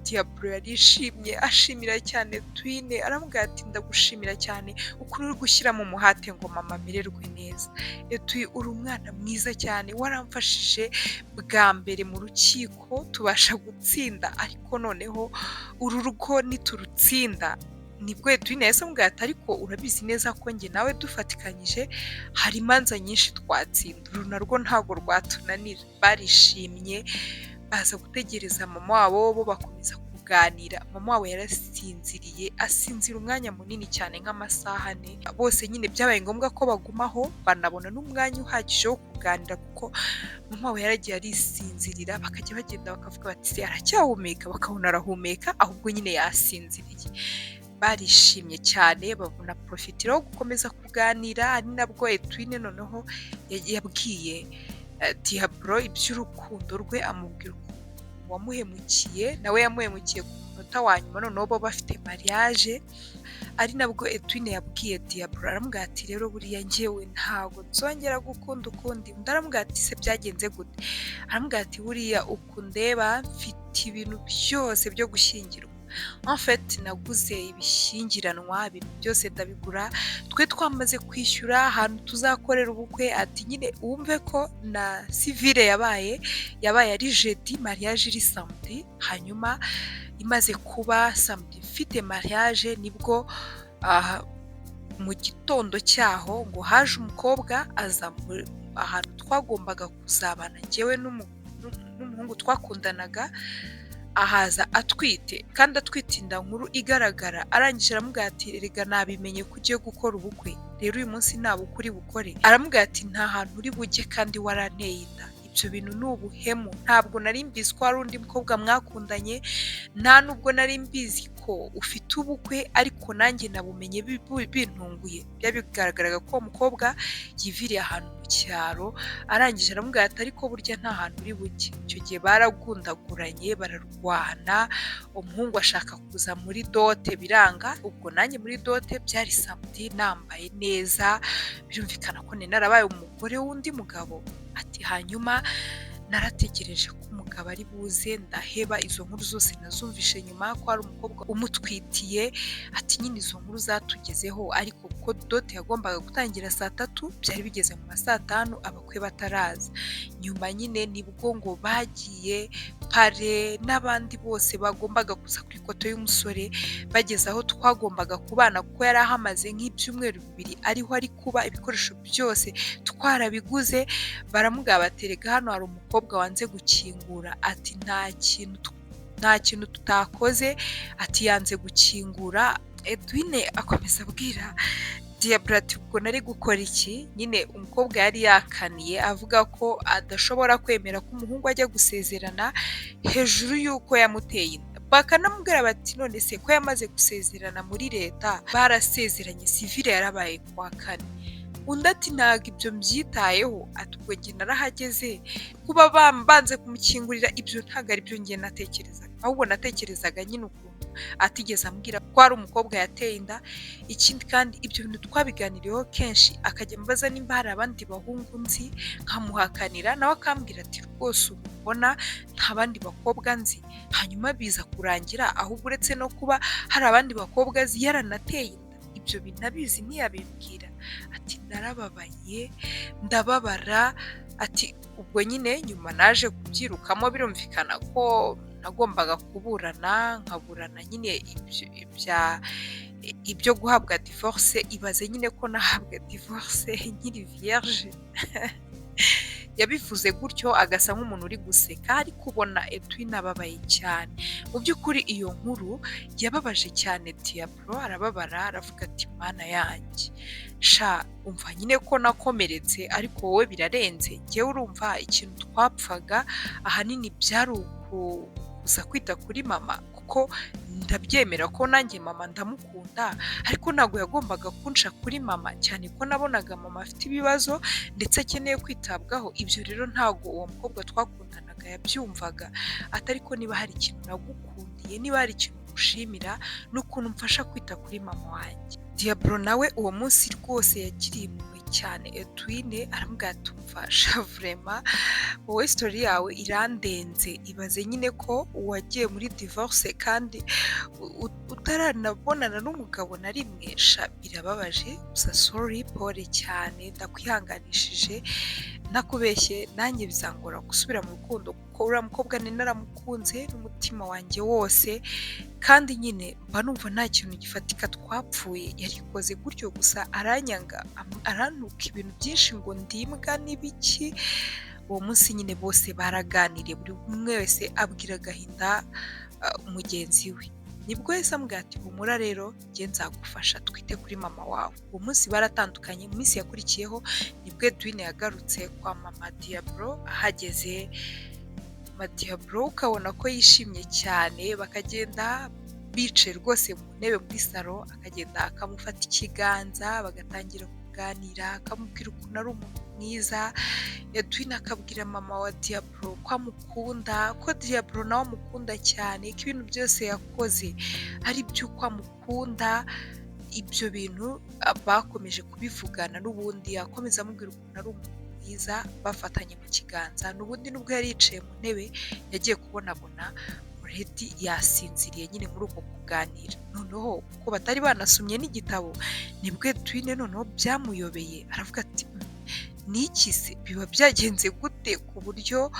Diablo yarishimye ashimira cyane Edwin, aramubwira ati ndagushimira cyane ukuri uri gushyiramo umuhate ngo mama amererwe neza. Edwin uri umwana mwiza cyane, waramfashije bwa mbere mu rukiko tubasha gutsinda, ariko noneho uru rugo niturutsinda. Nibwo Edwin yahise amubwira ati ariko urabizi neza ko njye nawe dufatikanyije hari imanza nyinshi twatsinda, uru narwo ntabwo rwatunanira. Barishimye baza gutegereza mama wabo, bo bakomeza kuganira. Mama wabo yarasinziriye, asinzira umwanya munini cyane nk'amasaha 4. Bose nyine byabaye ngombwa ko bagumaho banabona n'umwanya uhagije wo kuganira, kuko mama wabo yaragiye arisinzirira. Bakajya bagenda bakavuga bati aracyahumeka, bakabona arahumeka ahubwo nyine yasinziriye. Barishimye cyane babona profitiro wo gukomeza kuganira. Ari nabwo Edwin noneho yabwiye Diablo iby'urukundo rwe, amubwira wamuhemukiye nawe yamuhemukiye ku munota wa nyuma, noneho bo bafite mariage. Ari nabwo Edwin yabwiye Diablo, aramubwira ati rero buriya njyewe ntabwo nzongera gukunda ukundi. Undi aramubwira ati se byagenze gute? Aramubwira ati buriya uku ndeba mfite ibintu byose byo gushyingirwa, en fait naguze ibishyingiranwa, ibintu byose ndabigura, twe twamaze kwishyura ahantu tuzakorera ubukwe. Ati nyine wumve ko na civile yabaye ari jeudi, mariage iri samedi, hanyuma imaze kuba samedi mfite mariage nibwo mu gitondo cyaho ngo haje umukobwa aza ahantu twagombaga kuzabana njyewe n'umuhungu twakundanaga, ahaza atwite kandi atwite inda nkuru igaragara, arangije aramubwira ati erega nabimenye ko ugiye gukora ubukwe, rero uyu munsi nta bukwe uri bukore, aramubwira ati nta hantu uri bujye kandi waranteye inda. Ibyo bintu ni ubuhemu, ntabwo nari mbizi ko hari undi mukobwa mwakundanye, nta nubwo nari mbizi ko ufite ubukwe, ariko nanjye nabumenye bintunguye. Byari bigaragaraga ko uwo mukobwa yiviriye ahantu mu cyaro, arangije aramubwira ati ariko burya nta hantu uri bujye. Icyo gihe baragundaguranye bararwana, umuhungu ashaka kuza muri dote biranga, ubwo nanjye muri dote byari samedi nambaye neza, birumvikana ko nari narabaye umugore w'undi mugabo. Ati hanyuma narategereje ko umugabo ari buze, ndaheba. Izo nkuru zose nazumvishe nyuma ko hari umukobwa umutwitiye. Ati nyine izo nkuru zatugezeho, ariko kuko dote yagombaga gutangira saa 3 byari bigeze mu ma saa 5 abakwe bataraza. Nyuma nyine nibwo ngo bagiye pare n'abandi bose bagombaga kuza kuri koto y'umusore, bageze aho twagombaga kubana kuko yari ahamaze nk'ibyumweru 2 ariho ari kuba, ibikoresho byose twarabiguze. Baramubwira baterega hano hari umukobwa wanze gukingura. Ati nta kintu tutakoze, ati yanze gukingura. Edwin akomeza abwira Diablo ati ubwo nari gukora iki? Nyine umukobwa yari yakaniye avuga ko adashobora kwemera ko umuhungu ajya gusezerana hejuru y'uko yamuteye inda. Bakanamubwira bati none se ko yamaze gusezerana muri leta, barasezeranye sivile yarabaye kwa kane. Undi ati ntabwo ibyo mbyitayeho, ati ubwo njye narahageze, kuba banze kumukingurira ibyo ntabwo ari byo njye natekerezaga, ahubwo natekerezaga nyine ukuntu atigeze ambwira ko hari umukobwa yateye inda. Ikindi kandi ibyo bintu twabiganiriyeho kenshi, akajya ambaza nimba hari abandi bahungu nzi, nkamuhakanira, nawe akambwira ati rwose ubu mbona nta bandi bakobwa nzi. Hanyuma biza kurangira ahubwo uretse no kuba hari abandi bakobwa azi yaranateye inda, ibyo bintu abizi ntiyabimbwira. Ati narababaye ndababara. Ati ubwo nyine nyuma naje kubyirukamo, birumvikana ko nagombaga kuburana, nkaburana nyine ibyo guhabwa divorce. Ibaze nyine ko nahabwa divorce nkiri vierge. Yabivuze gutyo agasa nk'umuntu uri guseka, ariko ubona Edwin ababaye cyane. Mu by'ukuri iyo nkuru yababaje cyane Diablo, arababara aravuga ati mana yanjye sha, umva nyine ko nakomeretse, ariko wowe birarenze. Njyewe urumva ikintu twapfaga ahanini byari ukuza kwita kuri mama, kuko ndabyemera ko nanjye mama ndamukunda, ariko ntabwo yagombaga kunsha kuri mama, cyane ko nabonaga mama afite ibibazo ndetse akeneye kwitabwaho. Ibyo rero ntabwo uwo mukobwa twakundanaga yabyumvaga. Atari ko niba hari ikintu nagukundiye, niba hari ikintu ngushimira, n'ukuntu mfasha kwita kuri mama wanjye. Diablo nawe uwo munsi rwose yagiriye impuhwe cyane Edwin, aramubwira ati umfasha vraiment wowe story yawe irandenze. Ibaze nyine ko wagiye muri divorce kandi utaranabonana n'umugabo na rimwe. Sha birababaje, gusa sorry, pole cyane, ndakwihanganishije, nakubeshye nanjye bizangora gusubira mu rukundo, kuko uriya mukobwa ni naramukunze n'umutima wanjye wose, kandi nyine mba numva nta kintu gifatika twapfuye. Yarikoze gutyo gusa aranyanga, arantuka ibintu byinshi ngo ndimbwa n'ibiki. Uwo munsi nyine bose baraganiriye, buri umwe wese abwira agahinda mugenzi we. Nibwo yahise amubwira ati humura rero njye nzagufasha twite kuri mama wawe. Uwo munsi baratandukanye. Mu minsi yakurikiyeho nibwo Edwin yagarutse kwa mama Diablo. Ahageze mama Diablo ukabona ko yishimye cyane, bakagenda bicaye rwose mu ntebe muri salo, akagenda akamufata ikiganza, bagatangira kuganira, akamubwira ukuntu ari umuntu mwiza. Edwin akabwira mama wa Diablo ko amukunda, ko Diablo nawe amukunda cyane, ko ibintu byose yakoze ari by'uko amukunda. Ibyo bintu bakomeje kubivugana, n'ubundi akomeza amubwira ukuntu ari umuntu mwiza, bafatanye mu kiganza. N'ubundi nubwo yari yicaye mu ntebe, yagiye kubonabona already yasinziriye nyine muri uko kuganira. Noneho kuko batari banasomye n'igitabo, nibwo Edwin noneho byamuyobeye, aravuga ati n'iki se biba byagenze gute ku buryo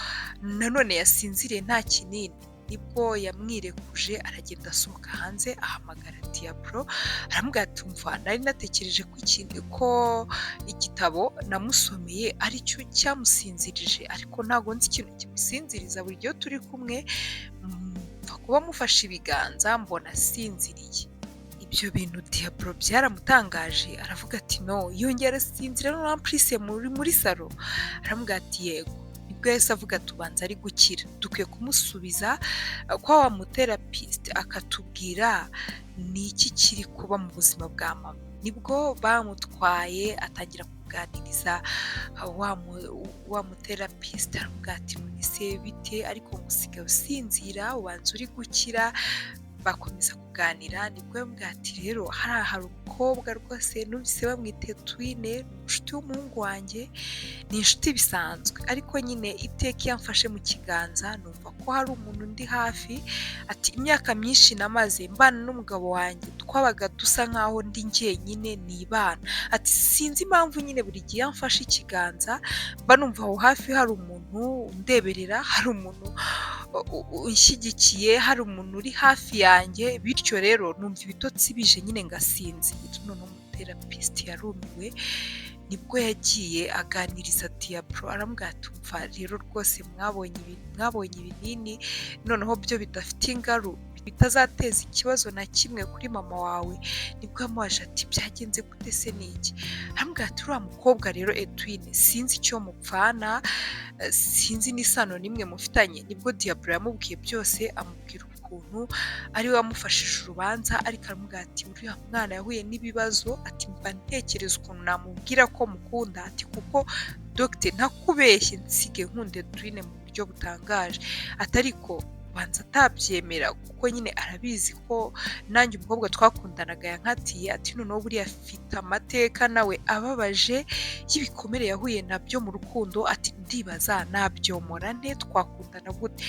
nanone yasinziriye nta kinini? nibwo yamwirekuje aragenda asohoka hanze ahamagara Diablo aramubwira ati umva nari natekereje ko igitabo namusomeye aricyo cyamusinzirije ariko ntabwo nzi ikintu kimusinziriza buri gihe turi kumwe mpfa kuba mufashe ibiganza mbona asinziriye. Ibyo bintu Diablo byaramutangaje aravuga ati no yongera asinzira no amprise muri salo aramubwira ati yego. Nibwo yahise avuga tubanza ari gukira dukwiye kumusubiza kwa wa muterapisite akatubwira ni iki kiri kuba mu buzima bwa mama. Nibwo bamutwaye atangira kuganiriza wa muterapisite aramubwira ati none bite ariko ngusigaye usinzira ubanza uri gukira. Bakomeza kuganira nibwo yambwira ati rero hari umukobwa rwose numvise bamwita Twine inshuti y'umuhungu wanjye ni inshuti bisanzwe ariko nyine iteka iyo amfashe mu kiganza numva ko hari umuntu ndi hafi ati imyaka myinshi namaze mbana n'umugabo wanjye twabaga dusa nkaho ndi njyenyine nibana ati sinzi impamvu nyine buri gihe amfashe ikiganza mba numva aho hafi hari umuntu undeberera hari umuntu unshyigikiye hari umuntu uri hafi yanjye bityo rero numva ibitotsi bije nyine ngasinzira. Noneho umuterapisite yarumiwe nibwo yagiye aganiriza Diablo aramubwira ati umva rero rwose mwabonye ibinini noneho byo bidafite ingaru bitazateza ikibazo na kimwe kuri mama wawe. Nibwo yamubaje ati byagenze gute se niki aramubwira ati uriya mukobwa rero Edwine sinzi icyo mupfana sinzi n'isano nimwe mufitanye. Nibwo Diablo yamubwiye byose amubwira ukuntu ari we wamufashije urubanza ariko aramubwira ati uriya mwana yahuye n'ibibazo ati mba ntekereza ukuntu namubwira ko mukunda ati kuko dogite ntakubeshye nsige nkunde Edwine mu buryo butangaje atariko banza atabyemera kuko nyine arabizi ko nanjye umukobwa twakundanaga yankatiye ati noneho buriya afite amateka nawe ababaje y'ibikomere yahuye nabyo mu rukundo ati ndibaza nabyomora nte twakundana gute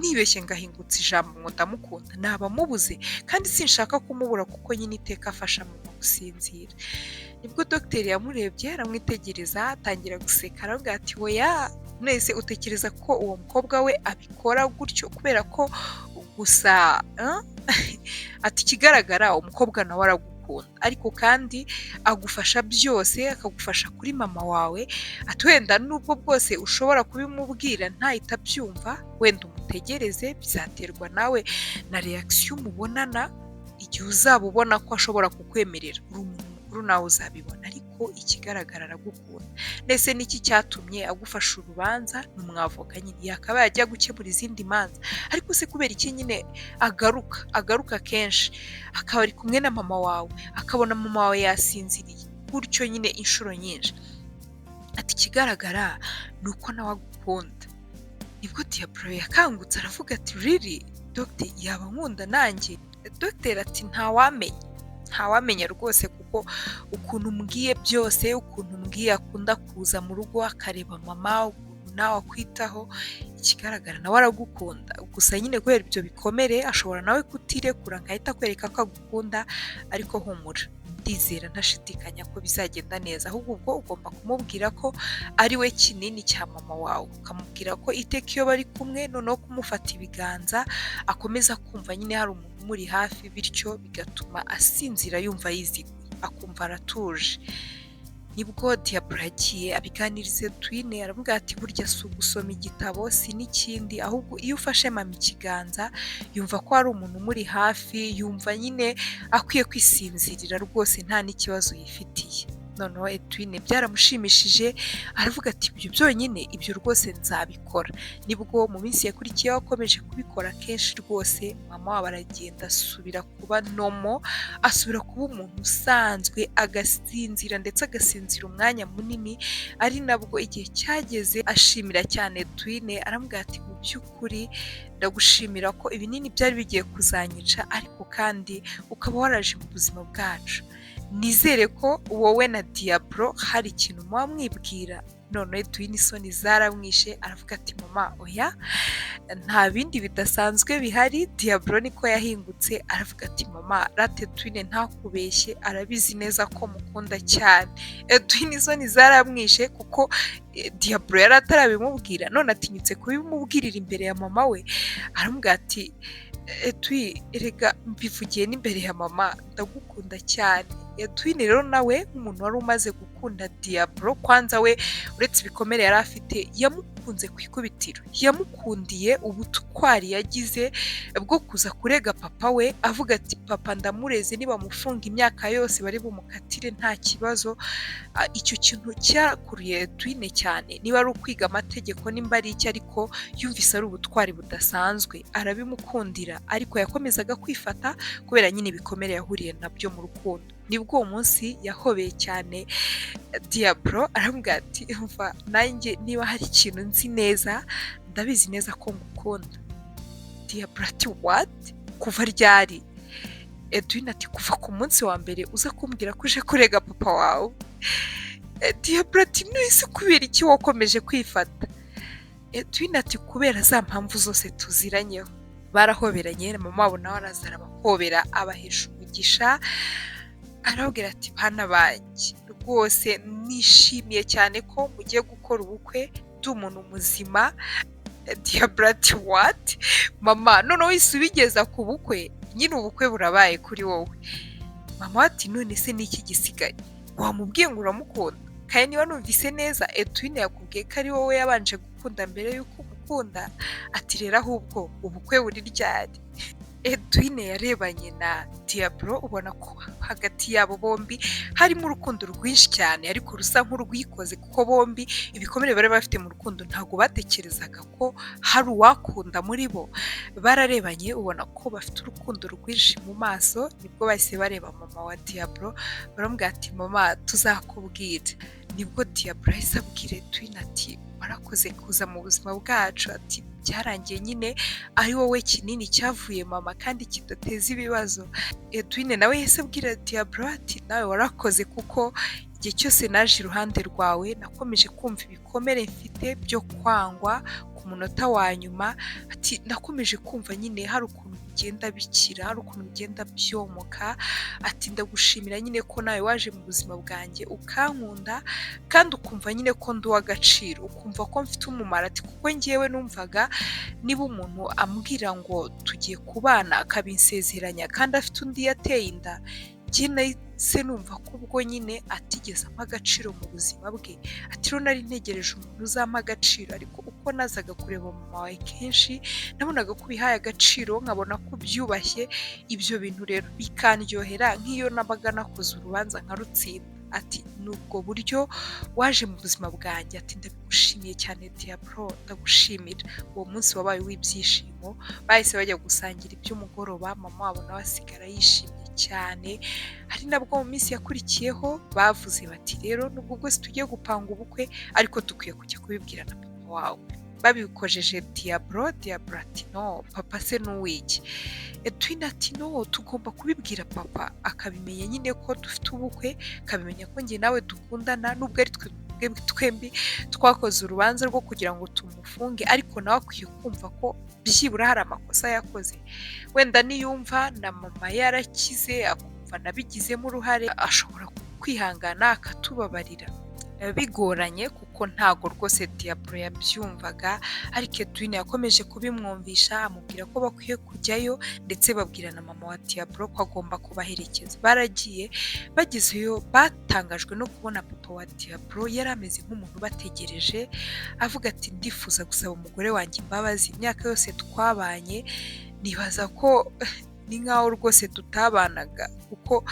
nibeshye ngahingutse ijambo ngo ndamukunda naba mubuze kandi sinshaka kumubura kuko nyine iteka afasha mu gusinzira. Nibwo dogiteri yamurebye aramwitegereza atangira guseka aravuga ati oya nese utekereza ko uwo mukobwa we abikora gutyo kubera ko gusa ati ikigaragara umukobwa nawe aragukunda ariko kandi agufasha byose akagufasha kuri mama wawe ati wenda nubwo bwose ushobora kubimubwira ntahita abyumva wenda umutegereze bizaterwa nawe na reaction mubonana igihe uzaba ubona ko ashobora kukwemerera uri umuntu mukuru nawe uzabibona ariko ikigaragara aragukunda. Nese niki cyatumye agufasha urubanza n'umwavoka nyine yakaba yajya gukemura izindi manza ariko se kubera iki nyine agaruka kenshi akaba ari kumwe na mama wawe akabona mama wawe yasinziriye gutyo nyine inshuro nyinshi ati ikigaragara ni uko nawe agukunda. Nibwo Diablo yakangutse aravuga ati really dogite yaba nkunda nanjye. Dogiteri ati ntawamenya rwose kuko ukuntu umbwiye byose ukuntu umbwiye akunda kuza mu rugo akareba mama ukuntu nawe akwitaho ikigaragara nawe aragukunda gusa nyine kubera ibyo bikomere ashobora nawe kutirekura ngahita akwereka ko agukunda ariko humura ndizera ntashidikanya ko bizagenda neza ahubwo ubwo ugomba kumubwira ko ari we kinini cya mama wawe ukamubwira ko iteka iyo bari kumwe noneho kumufata ibiganza akomeza kumva nyine hari umuntu umuri hafi bityo bigatuma asinzira yumva yiziguye akumva aratuje. Nibwo Diablo yagiye abiganirize Twine aramubwira ati burya si ugusoma igitabo si n'ikindi ahubwo iyo ufashe mama ikiganza yumva ko hari umuntu umuri hafi yumva nyine akwiye kwisinzirira rwose nta n'ikibazo yifitiye. Noneho Edwine byaramushimishije aravuga ati ibyo byonyine ibyo rwose nzabikora. Nibwo mu minsi yakurikiyeho akomeje kubikora kenshi rwose mama wabo aragenda asubira kuba nomo asubira kuba umuntu usanzwe agasinzira ndetse agasinzira umwanya munini ari nabwo igihe cyageze ashimira cyane Twine aramubwira ati mu by'ukuri ndagushimira ko ibinini byari bigiye kuzanyica ariko kandi ukaba waraje mu buzima bwacu. Nizere ko wowe na Diablo hari ikintu muba mwibwira. None Twine isoni zaramwishe aravuga ati mama oya nta bindi bidasanzwe bihari. Diablo niko yahingutse aravuga ati mama rate Twine ntakubeshye arabizi neza ko mukunda cyane. Twine isoni zaramwishe kuko Diablo yari atarabimubwira, none atinyutse kubimubwirira imbere ya mama we. Aramubwira ati Twi erega mbivugiye n'imbere ya mama ndagukunda cyane. Twine rero nawe nk'umuntu wari umaze gukunda Diablo, kwanza we uretse ibikomere yari afite yamukunze ku ikubitiro, yamukundiye ubutwari yagize bwo kuza kurega papa we avuga ati papa ndamureze nibamufunga imyaka yose bari bumukatire nta kibazo. Icyo kintu cyakuruye Twine cyane, niba ari ukwiga amategeko nimba ari iki, ariko yumvise ari ubutwari budasanzwe arabimukundira, ariko yakomezaga kwifata kubera nyine ibikomere yahuriye nabyo mu rukundo. Nibwo uwo munsi yahobeye cyane Diablo aramubwira ati umva nanjye niba hari ikintu nzi neza ndabizi neza ko ngukunda. Diablo ati what? Kuva ryari? Twine ati kuva ku munsi wa mbere uza kumbwira ko uje kurega papa wawe. Diablo ati nise kubera iki wakomeje kwifata? Twine ati kubera za mpamvu zose tuziranyeho. Barahoberanye, mama wabo nawe araza arabahobera abahesha umugisha, arababwira ati bana banjye rwose nishimiye cyane ko mugiye gukora ubukwe ndi umuntu muzima. Diablo ati what? Mama none wese ubigeza ku bukwe, nyine ubukwe burabaye kuri wowe. Mama ati none se niki gisigaye? Wamubwiye ngo uramukunda? Kandi niba numvise neza Twine yakubwiye ko ari wowe yabanje gukunda mbere y'uko umukunda. Ati rero ahubwo ubukwe buri ryari? Twine yarebanye na Diablo ubona ko hagati yabo bombi harimo urukundo rwinshi cyane, ariko rusa nk'urwikoze kuko bombi ibikomere bari bafite mu rukundo ntabwo batekerezaga ko hari uwakunda muri bo. Bararebanye ubona ko bafite urukundo rwinshi mu maso, nibwo bahise bareba mama wa Diablo baramubwira ati mama tuzakubwira. Nibwo Diablo yahise abwira Twine ati warakoze kuza mu buzima bwacu, ati byarangiye nyine ari wowe kinini cyavuye mama kandi kidateza ibibazo. Twine nawe yahise abwira Diablo ati nawe warakoze kuko igihe cyose naje iruhande rwawe nakomeje kumva ibikomere mfite byo kwangwa ku munota wa nyuma. Ati nakomeje kumva nyine hari ukuntu bigenda bikira, hari ukuntu bigenda byomoka. Ati ndagushimira nyine ko nawe waje mu buzima bwanjye ukankunda kandi ukumva nyine ko ndi uw'agaciro, ukumva ko mfite umumaro. Ati kuko ngewe numvaga niba umuntu ambwira ngo tugiye kubana akabinsezeranya kandi afite undi yateye inda, njye nahise numva ko ubwo nyine atigeze ampa agaciro mu buzima bwe. Ati rero nari ntegereje umuntu uzampa agaciro, ariko uko nazaga kureba mama wawe kenshi nabonaga ko ubihaye agaciro, nkabona ko ubyubashye. Ibyo bintu rero bikandyohera nk'iyo nabaga nakoze urubanza nkarutsinda. Ati nubwo buryo waje mu buzima bwanjye. Ati ndabigushimiye cyane Diablo, ndagushimira. Uwo munsi wabaye w'ibyishimo, bahise bajya gusangira iby'umugoroba, mama wabo nawe asigara yishimye cyane. Ari nabwo mu minsi yakurikiyeho bavuze bati rero nubwo bwose tugiye gupanga ubukwe ariko dukwiye kujya kubibwira na papa wawe. Babikojeje Diablo ati no papa se n'uwiki? Twine ati no tugomba kubibwira papa akabimenya nyine ko dufite ubukwe, akabimenya ko njye nawe dukundana, nubwo ari twembi twakoze urubanza rwo kugira ngo tumufunge, ariko nawe akwiye kumva ko byibura hari amakosa yakoze. Wenda niyumva na mama yarakize akumva nabigizemo uruhare ashobora kwihangana akatubabarira. Bigoranye kuko ntago rwose Diablo yabyumvaga, ariko Twine yakomeje kubimwumvisha amubwira ko bakwiye kujyayo, ndetse babwira na mama wa Diablo ko agomba kubaherekeza. Baragiye, bagezeyo batangajwe no kubona papa wa Diablo yari ameze nk'umuntu bategereje, avuga ati ndifuza gusaba umugore wanjye imbabazi, imyaka yose twabanye nibaza ko ni nkaho rwose tutabanaga kuko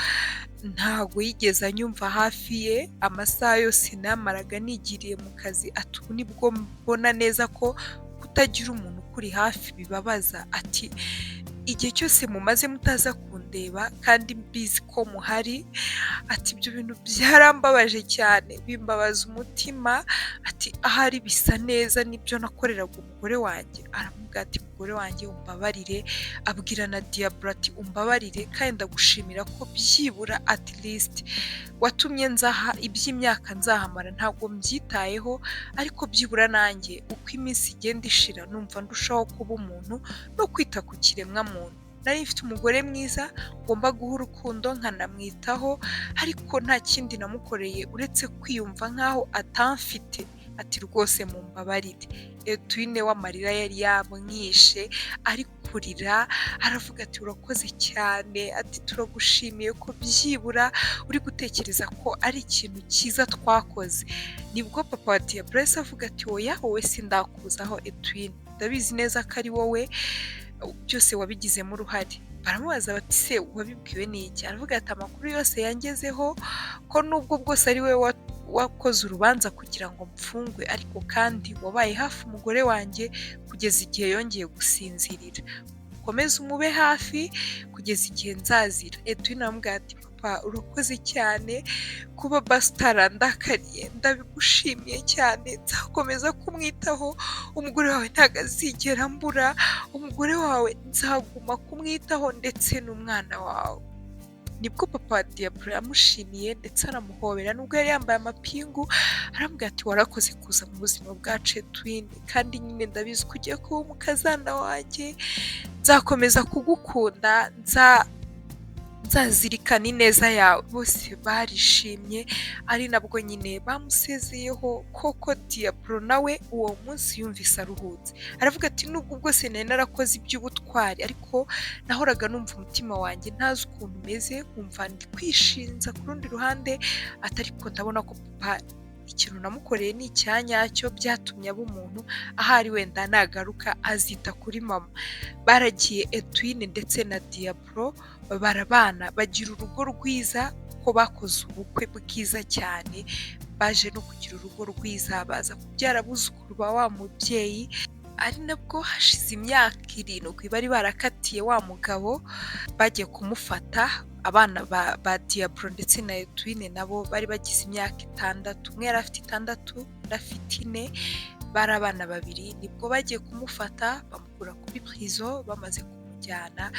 ntago yigeze anyumva hafi ye, amasaha yose namaraga nigiriye mu kazi. Ati ubu nibwo mbona neza ko kutagira umuntu ukuri hafi bibabaza. Ati igihe cyose mumaze mutaza kundeba kundeba kandi mbizi ko muhari, ati ibyo bintu byarambabaje cyane bimbabaza umutima, ati ahari bisa neza n'ibyo nakoreraga umugore wanjye. Aramubwira ati mugore wanjye umbabarire, abwira na Diablo ati umbabarire kandi ndagushimira ko byibura at least watumye nzaha iby'imyaka nzahamara ntabwo mbyitayeho, ariko byibura nanjye uko iminsi igenda ishira numva ndushaho kuba umuntu no kwita ku kiremwa muntu. Nari mfite umugore mwiza ngomba guha urukundo nkanamwitaho, ariko nta kindi namukoreye uretse kwiyumva nk'aho atamfite. Ati rwose mumbabarire. Edwine w'amarira yari yamwishe ari kurira, aravuga ati urakoze cyane, ati turagushimiye ko byibura uri gutekereza ko ari ikintu cyiza twakoze. Nibwo papa wa Diablo yahise avuga ati oya wowe sindakuzaho Edwine, ndabizi neza ko ari wowe byose wabigizemo uruhare. Baramubaza bati se wabibwiwe n'iki? Aravuga ati amakuru yose yangezeho ko nubwo bwose ari we wakoze urubanza kugira ngo mfungwe, ariko kandi wabaye hafi umugore wanjye kugeza igihe yongeye gusinzirira, ukomeze umube hafi kugeza igihe nzazira. Edwin aramubwira ati papa urakoze cyane kuba basi utarandakariye, ndabigushimiye cyane, nzakomeza kumwitaho, umugore wawe ntabwo azigera mbura, umugore wawe nzaguma kumwitaho ndetse n'umwana wawe. Nibwo papa wa Diablo yamushimiye ndetse aramuhobera nubwo yari yambaye amapingu, aramubwira ati warakoze kuza mu buzima bwacu Edwin, kandi nyine ndabizi ko ugiye kuba umukazana wanjye, nzakomeza kugukunda, nzazirikana ineza yawe. Bose barishimye, ari nabwo nyine bamusezeyeho. Koko Diablo nawe uwo munsi yumvise aruhutse, aravuga ati nubwo bwose nari narakoze iby'ubutwari, ariko nahoraga numva umutima wanjye ntazi ukuntu umeze, nkumva ndi kwishinza ku rundi ruhande, atariko ndabona ko papa ikintu namukoreye ni icyanyacyo, byatumye aba umuntu, ahari wenda nagaruka azita kuri mama. Baragiye Edwin ndetse na Diablo barabana, bagira urugo rwiza, ko bakoze ubukwe bwiza cyane, baje no kugira urugo rwiza, baza kubyara abuzukuru ba wa mubyeyi. Ari nabwo hashize imyaka 7 bari barakatiye wa mugabo, bagiye kumufata. Abana ba Diablo ndetse na Edwin nabo bari bagize imyaka 6, umwe yari afite 6 undi afite 4, bari abana babiri. Nibwo bagiye kumufata bamukura kuri prison, bamaze kumujyana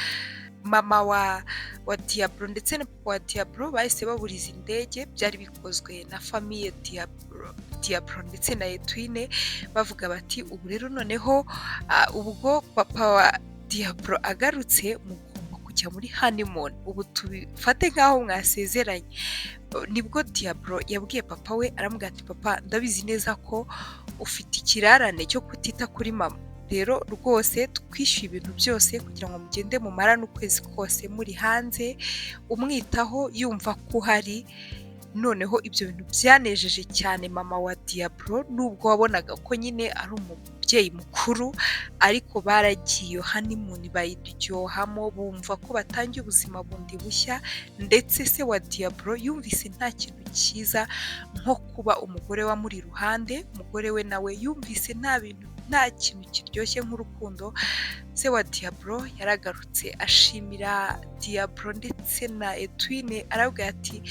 mama wa Diablo ndetse na papa wa Diablo bahise baburiza indege. Byari bikozwe na famille Diablo ndetse na Edwin, bavuga bati ubu rero noneho ubwo papa wa Diablo agarutse mugomba kujya muri honeymoon, ubu tubifate nk'aho mwasezeranye. Nibwo Diablo yabwiye papa we, aramubwira ati papa ndabizi neza ko ufite ikirarane cyo kutita kuri mama, rero rwose twishyuye ibintu byose kugira ngo mugende mumarane ukwezi kose muri hanze umwitaho yumva ko uhari. Noneho ibyo bintu byanejeje cyane mama wa Diablo, nubwo wabonaga ko nyine ari umubyeyi mukuru, ariko baragiye honeymoon bayiryohamo, bumva ko batangiye ubuzima bundi bushya. Ndetse se wa Diablo yumvise nta kintu cyiza nko kuba umugore we amuri iruhande, umugore we nawe yumvise nta kintu kiryoshye nk'urukundo. Se wa Diablo yaragarutse ashimira Diablo ndetse na Edwin, arabwira ati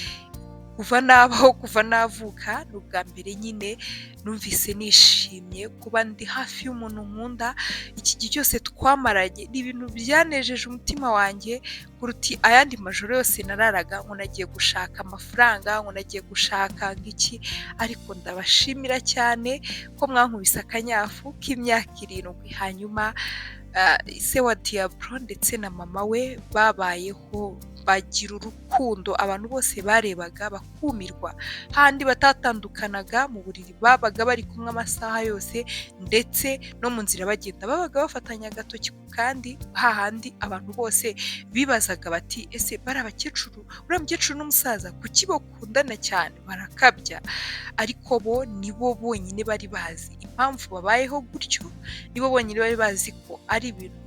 kuva nabaho kuva navuka ni ubwa mbere nyine numvise nishimye kuba ndi hafi y'umuntu nkunda. Iki gihe cyose twamaranye ni ibintu byanejeje umutima wanjye kuruta ayandi majoro yose nararaga ngo nagiye gushaka amafaranga, ngo nagiye gushaka ngiki, ariko ndabashimira cyane ko mwankubise akanyafu k'imyaka 7. Hanyuma se wa Diablo ndetse na mama we babayeho, bagira urukundo, abantu bose barebaga bakumirwa, handi batatandukanaga, mu buriri babaga bari kumwe amasaha yose, ndetse no mu nzira bagenda babaga bafatanya agatoki ku kandi, hahandi abantu bose bibazaga bati ese bari abakecuru, uriya mukecuru n'umusaza kuki bakundana cyane, barakabya. Ariko bo nibo bonyine bari bazi impamvu babayeho gutyo, nibo bonyine bari bazi ko ari ibintu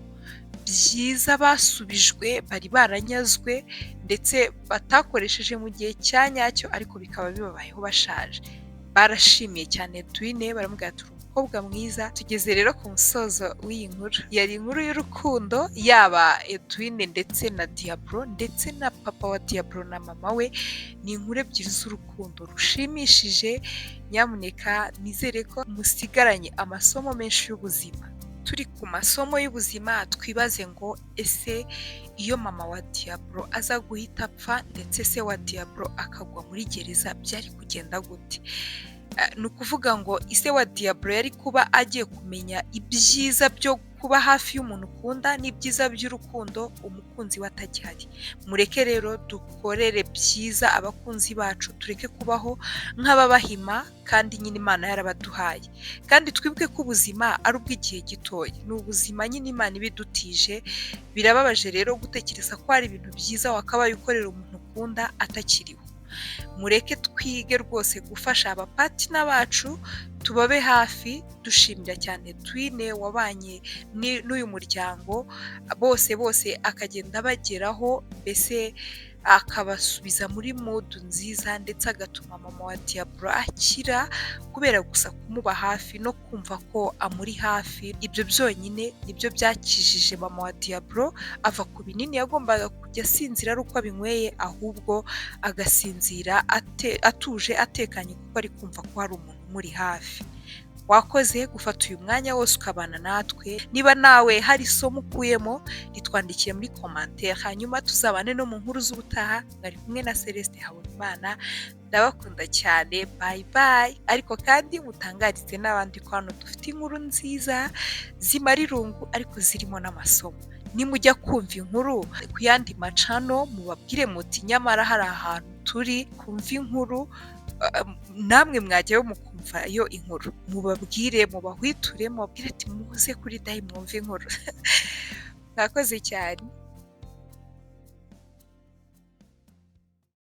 byiza basubijwe, bari baranyazwe ndetse batakoresheje mu gihe cyanyacyo, ariko bikaba bibabayeho bashaje. Barashimiye cyane Edwin, baramubwira ati umukobwa mwiza. Tugeze rero ku musozo w'iyi nkuru, yari inkuru y'urukundo yaba Edwin ndetse na Diablo ndetse na papa wa Diablo na mama we. Ni inkuru ebyiri z'urukundo rushimishije. Nyamuneka nizere ko musigaranye amasomo menshi y'ubuzima. Turi ku masomo y'ubuzima twibaze ngo ese iyo mama wa Diablo aza guhita apfa ndetse se wa Diablo akagwa muri gereza byari kugenda gute? Ni ukuvuga ngo ise wa Diablo yari kuba agiye kumenya ibyiza byo kuba hafi y'umuntu ukunda n'ibyiza by'urukundo umukunzi we atagihari. Mureke rero dukorere byiza abakunzi bacu, tureke kubaho nk'ababahima kandi nyine Imana yarabaduhaye. Kandi twibuke ko ubuzima ari ubw'igihe gitoya, ni ubuzima nyine Imana ibidutije. Birababaje rero gutekereza ko hari ibintu byiza wakabaye ukorera umuntu ukunda atakiriho. Mureke twige rwose gufasha abapatina bacu, tubabe hafi. Dushimira cyane Twine wabanye n'uyu muryango bose akagenda bageraho, mbese akabasubiza muri mood nziza ndetse agatuma mama wa Diablo akira kubera gusa kumuba hafi no kumva ko amuri hafi. Ibyo byonyine nibyo byakijije mama wa Diablo ava ku binini yagombaga kujya asinzira ari uko abinyweye, ahubwo agasinzira atuje atekanye kuko ari kumva ko hari umuntu umuri hafi. Wakoze gufata uyu mwanya wose ukabana natwe. Niba nawe hari isomo ukuyemo ritwandikire muri commentaire, hanyuma tuzabane no mu nkuru z'ubutaha. Mwari kumwe na Celeste Habonimana, ndabakunda cyane, bye bye. Ariko kandi mutangarize n'abandi ko hano dufite inkuru nziza zimara irungu ariko zirimo n'amasomo. Nimujya kumva inkuru ku yandi macano mubabwire muti nyamara hari ahantu turi kumva inkuru, namwe mwajyayo mukumva iyo inkuru, mubabwire, mubahwiture, mubabwire ati muze kuri Dayi mwumve inkuru. Mwakoze cyane.